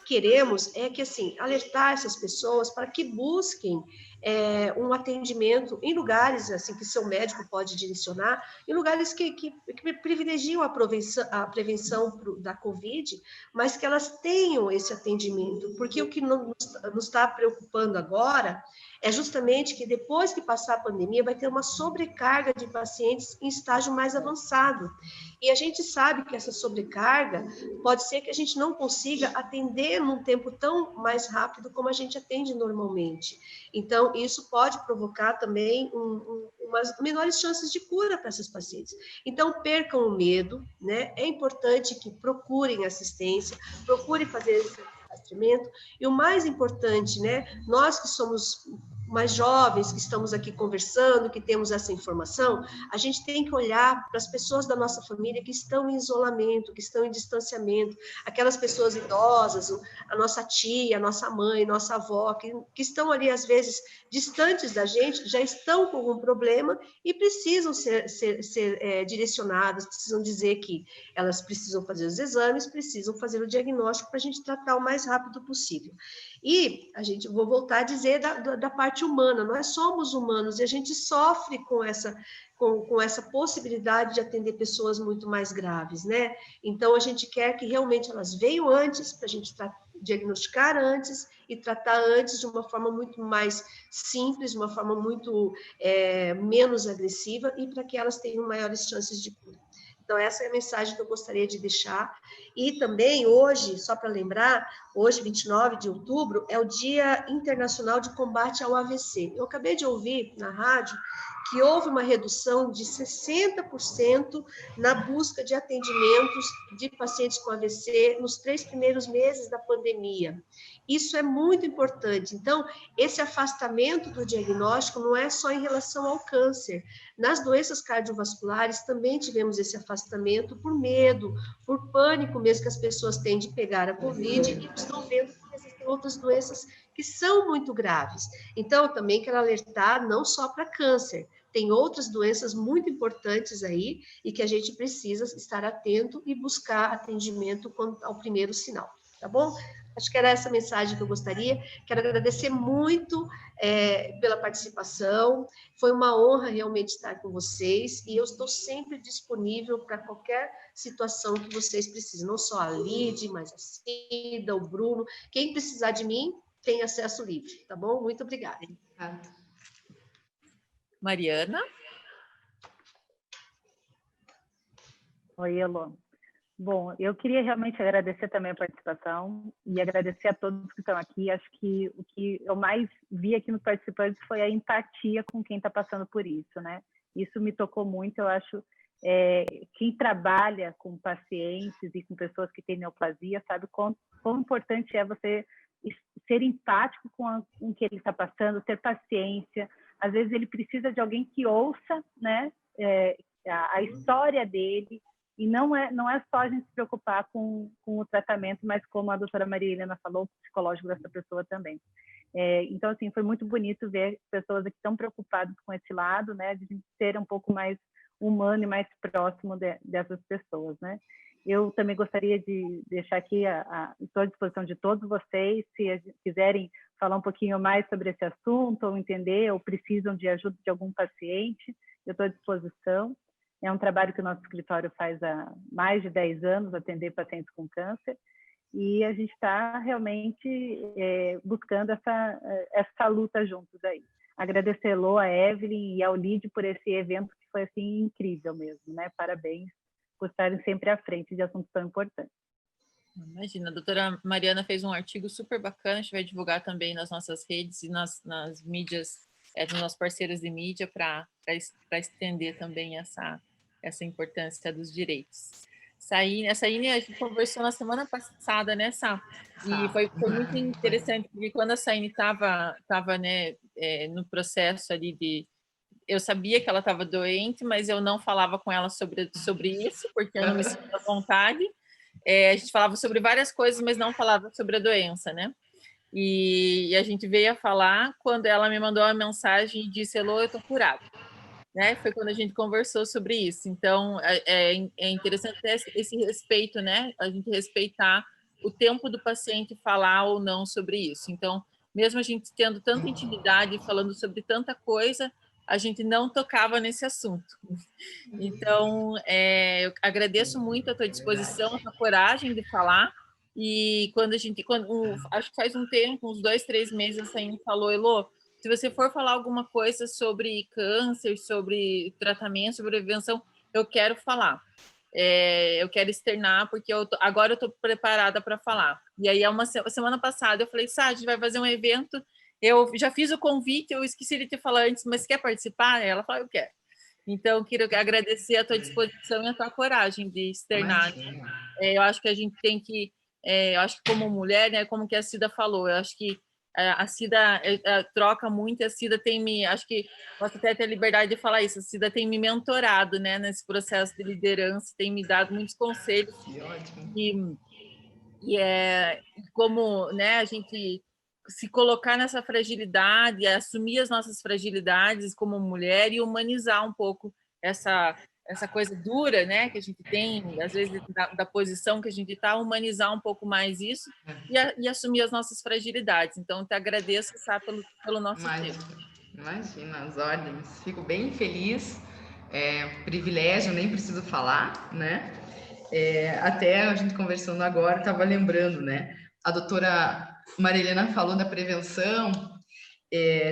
queremos é que, assim, alertar essas pessoas para que busquem um atendimento em lugares assim que seu médico pode direcionar, em lugares que privilegiam a prevenção da Covid, mas que elas tenham esse atendimento, porque o que nos está preocupando agora é justamente que depois que passar a pandemia vai ter uma sobrecarga de pacientes em estágio mais avançado. E a gente sabe que essa sobrecarga pode ser que a gente não consiga atender num tempo tão mais rápido como a gente atende normalmente. Então, isso pode provocar também umas menores chances de cura para esses pacientes. Então, percam o medo, né? É importante que procurem assistência, procurem fazer esse rastreamento, e o mais importante, né? Nós que somos mais jovens, que estamos aqui conversando, que temos essa informação, a gente tem que olhar para as pessoas da nossa família que estão em isolamento, que estão em distanciamento, aquelas pessoas idosas, a nossa tia, a nossa mãe, nossa avó, que estão ali, às vezes, distantes da gente, já estão com algum problema e precisam ser direcionadas, precisam dizer que elas precisam fazer os exames, precisam fazer o diagnóstico para a gente tratar o mais rápido possível. E vou voltar a dizer da parte humana, nós somos humanos e a gente sofre com essa possibilidade de atender pessoas muito mais graves, né? Então, a gente quer que realmente elas venham antes, para a gente diagnosticar antes e tratar antes de uma forma muito mais simples, uma forma muito menos agressiva e para que elas tenham maiores chances de cura. Então, essa é a mensagem que eu gostaria de deixar. E também hoje, só para lembrar, hoje, 29 de outubro, é o Dia Internacional de Combate ao AVC. Eu acabei de ouvir na rádio que houve uma redução de 60% na busca de atendimentos de pacientes com AVC nos 3 primeiros meses da pandemia. Isso é muito importante. Então, esse afastamento do diagnóstico não é só em relação ao câncer. Nas doenças cardiovasculares também tivemos esse afastamento por medo, por pânico mesmo que as pessoas têm de pegar a Covid e estão vendo que existem outras doenças que são muito graves. Então, eu também quero alertar não só para câncer, tem outras doenças muito importantes aí e que a gente precisa estar atento e buscar atendimento ao primeiro sinal, tá bom? Acho que era essa mensagem que eu gostaria. Quero agradecer muito pela participação. Foi uma honra realmente estar com vocês e eu estou sempre disponível para qualquer situação que vocês precisem. Não só a Lide, mas a Cida, o Bruno. Quem precisar de mim, tem acesso livre, tá bom? Muito obrigada. Mariana? Oi, Elô. Bom, eu queria realmente agradecer também a participação e agradecer a todos que estão aqui. Acho que o que eu mais vi aqui nos participantes foi a empatia com quem está passando por isso, né? Isso me tocou muito. Eu acho quem trabalha com pacientes e com pessoas que têm neoplasia sabe quão importante é você ser empático com o que ele está passando, ter paciência. Às vezes ele precisa de alguém que ouça, né, a história dele. E não é só a gente se preocupar com o tratamento, mas como a doutora Maria Helena falou, o psicológico dessa pessoa também. Então, assim, foi muito bonito ver pessoas aqui tão preocupadas com esse lado, né, de ser um pouco mais humano e mais próximo dessas pessoas, né. Eu também gostaria de deixar aqui, estou à disposição de todos vocês, se quiserem falar um pouquinho mais sobre esse assunto, ou entender, ou precisam de ajuda de algum paciente, eu estou à disposição. É um trabalho que o nosso escritório faz há mais de 10 anos, atender pacientes com câncer, e a gente está realmente buscando essa luta juntos aí. Agradecer a Elô, a Evelyn e ao Lide por esse evento que foi assim, incrível mesmo, né? Parabéns por estarem sempre à frente de assuntos tão importantes. Imagina, a doutora Mariana fez um artigo super bacana, a gente vai divulgar também nas nossas redes e nas mídias, dos nossos parceiros de mídia, para estender também essa importância dos direitos. Essa Ine a gente conversou na semana passada, né, Sá? E foi muito interessante, porque quando a Saine estava né, no processo ali eu sabia que ela estava doente, mas eu não falava com ela sobre isso, porque eu não me sentia à vontade. A gente falava sobre várias coisas, mas não falava sobre a doença, né? E a gente veio a falar quando ela me mandou uma mensagem e disse: Elô, eu estou curada. Né? Foi quando a gente conversou sobre isso. Então, é interessante ter esse respeito, né? A gente respeitar o tempo do paciente falar ou não sobre isso. Então, mesmo a gente tendo tanta intimidade, falando sobre tanta coisa, a gente não tocava nesse assunto. Então, eu agradeço muito a tua disposição, a tua coragem de falar. E acho que faz um tempo, uns 2, 3 meses, a Saine falou: Elô, se você for falar alguma coisa sobre câncer, sobre tratamento, sobre prevenção, eu quero falar. Eu quero externar, porque agora eu estou preparada para falar. E aí, semana passada, eu falei, Sá, a gente vai fazer um evento, eu já fiz o convite, eu esqueci de te falar antes, mas quer participar? Ela falou, eu quero. Então, eu queria agradecer a tua disposição e a tua coragem de externar. Eu acho que a gente tem que, eu acho que como mulher, né, como que a Cida falou, eu acho que a Cida troca muito, a Cida tem me, acho que posso até ter a liberdade de falar isso, a Cida tem me mentorado, né, nesse processo de liderança, tem me dado muitos conselhos. Que ótimo. E como, né, a gente se colocar nessa fragilidade, assumir as nossas fragilidades como mulher e humanizar um pouco essa coisa dura, né, que a gente tem, às vezes, da posição que a gente está, humanizar um pouco mais isso e assumir as nossas fragilidades. Então, te agradeço, Sá, pelo nosso tempo. Imagina, as ordens. Fico bem feliz. Privilégio, nem preciso falar, né? Até a gente conversando agora, estava lembrando, né? A doutora Marilena falou da prevenção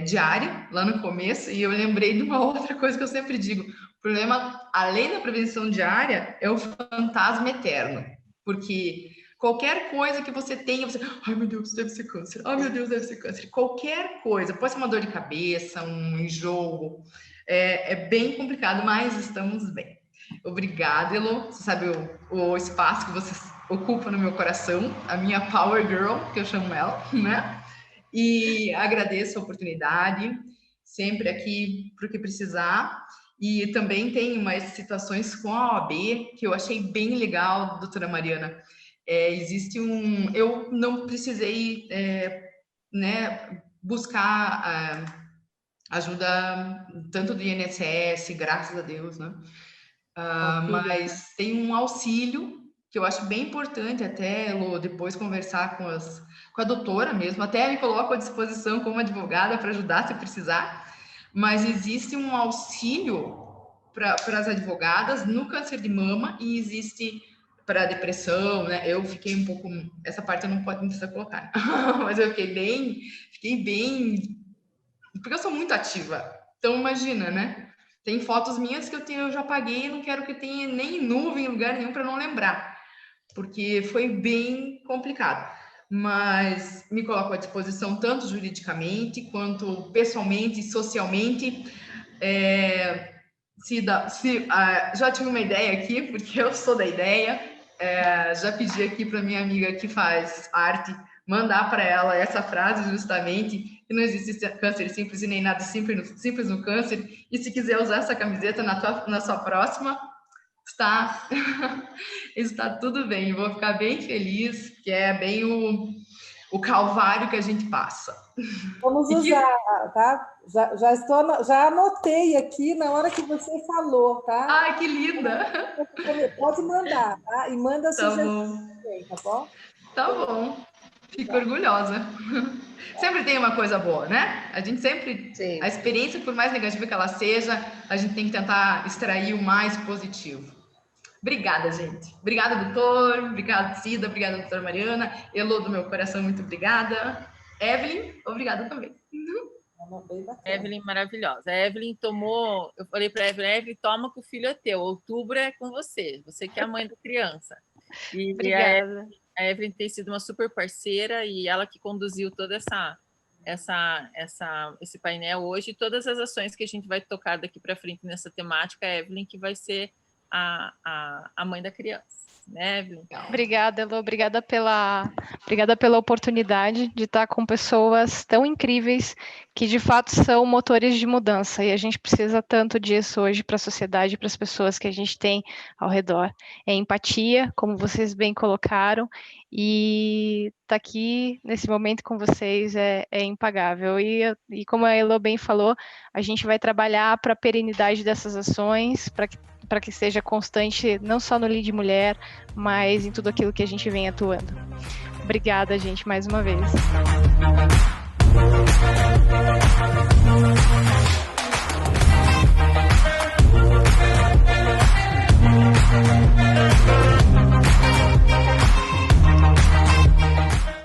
diária, lá no começo, e eu lembrei de uma outra coisa que eu sempre digo. O problema, além da prevenção diária, é o fantasma eterno. Porque qualquer coisa que você tenha, você... Ai, meu Deus, deve ser câncer. Ai, meu Deus, deve ser câncer. Qualquer coisa. Pode ser uma dor de cabeça, um enjoo. É bem complicado, mas estamos bem. Obrigada, Elo. Você sabe o espaço que você ocupa no meu coração. A minha Power Girl, que eu chamo ela, né? E agradeço a oportunidade. Sempre aqui para o que precisar. E também tem umas situações com a OAB que eu achei bem legal, doutora Mariana. Existe eu não precisei né, buscar ajuda tanto do INSS, graças a Deus, né? Mas tem um auxílio que eu acho bem importante até, Lô, depois conversar com a doutora mesmo, até me coloco à disposição como advogada para ajudar se precisar. Mas existe um auxílio para as advogadas no câncer de mama e existe para depressão, né? Eu fiquei um pouco... Essa parte eu não precisa colocar, mas eu fiquei bem... Porque eu sou muito ativa. Então, imagina, né? Tem fotos minhas que eu já apaguei e não quero que tenha nem nuvem em lugar nenhum para não lembrar. Porque foi bem complicado. Mas me coloco à disposição tanto juridicamente quanto pessoalmente e socialmente. Já tive uma ideia aqui, porque eu sou da ideia. Já pedi aqui para minha amiga que faz arte mandar para ela essa frase justamente, que não existe câncer simples e nem nada simples no câncer. E se quiser usar essa camiseta na sua próxima, está tudo bem, vou ficar bem feliz, que é bem o calvário que a gente passa. Vamos usar, tá? Já anotei aqui na hora que você falou, tá? Ai, que linda! Pode mandar, tá? E manda a sugestão também, tá bom? Tá bom, fico orgulhosa. Sempre tem uma coisa boa, né? A gente sempre... Sim. A experiência, por mais negativa que ela seja, a gente tem que tentar extrair o mais positivo. Obrigada, gente. Obrigada, doutor. Obrigada, Cida. Obrigada, doutora Mariana. Elô, do meu coração, muito obrigada. Evelyn, obrigada também. Evelyn, maravilhosa. A Evelyn tomou... Eu falei para a Evelyn, toma que o filho é teu. Outubro é com você. Você que é a mãe da criança. E obrigada. A Evelyn tem sido uma super parceira e ela que conduziu toda esse painel hoje. Todas as ações que a gente vai tocar daqui para frente nessa temática, a Evelyn que vai ser a mãe da criança, né, Evelyn? Obrigada, Elô, obrigada pela oportunidade de estar com pessoas tão incríveis que de fato são motores de mudança, e a gente precisa tanto disso hoje para a sociedade, para as pessoas que a gente tem ao redor. É empatia, como vocês bem colocaram, e estar aqui nesse momento com vocês é impagável. E como a Elô bem falou, a gente vai trabalhar para a perenidade dessas ações, para que seja constante, não só no Lead Mulher, mas em tudo aquilo que a gente vem atuando. Obrigada, gente, mais uma vez.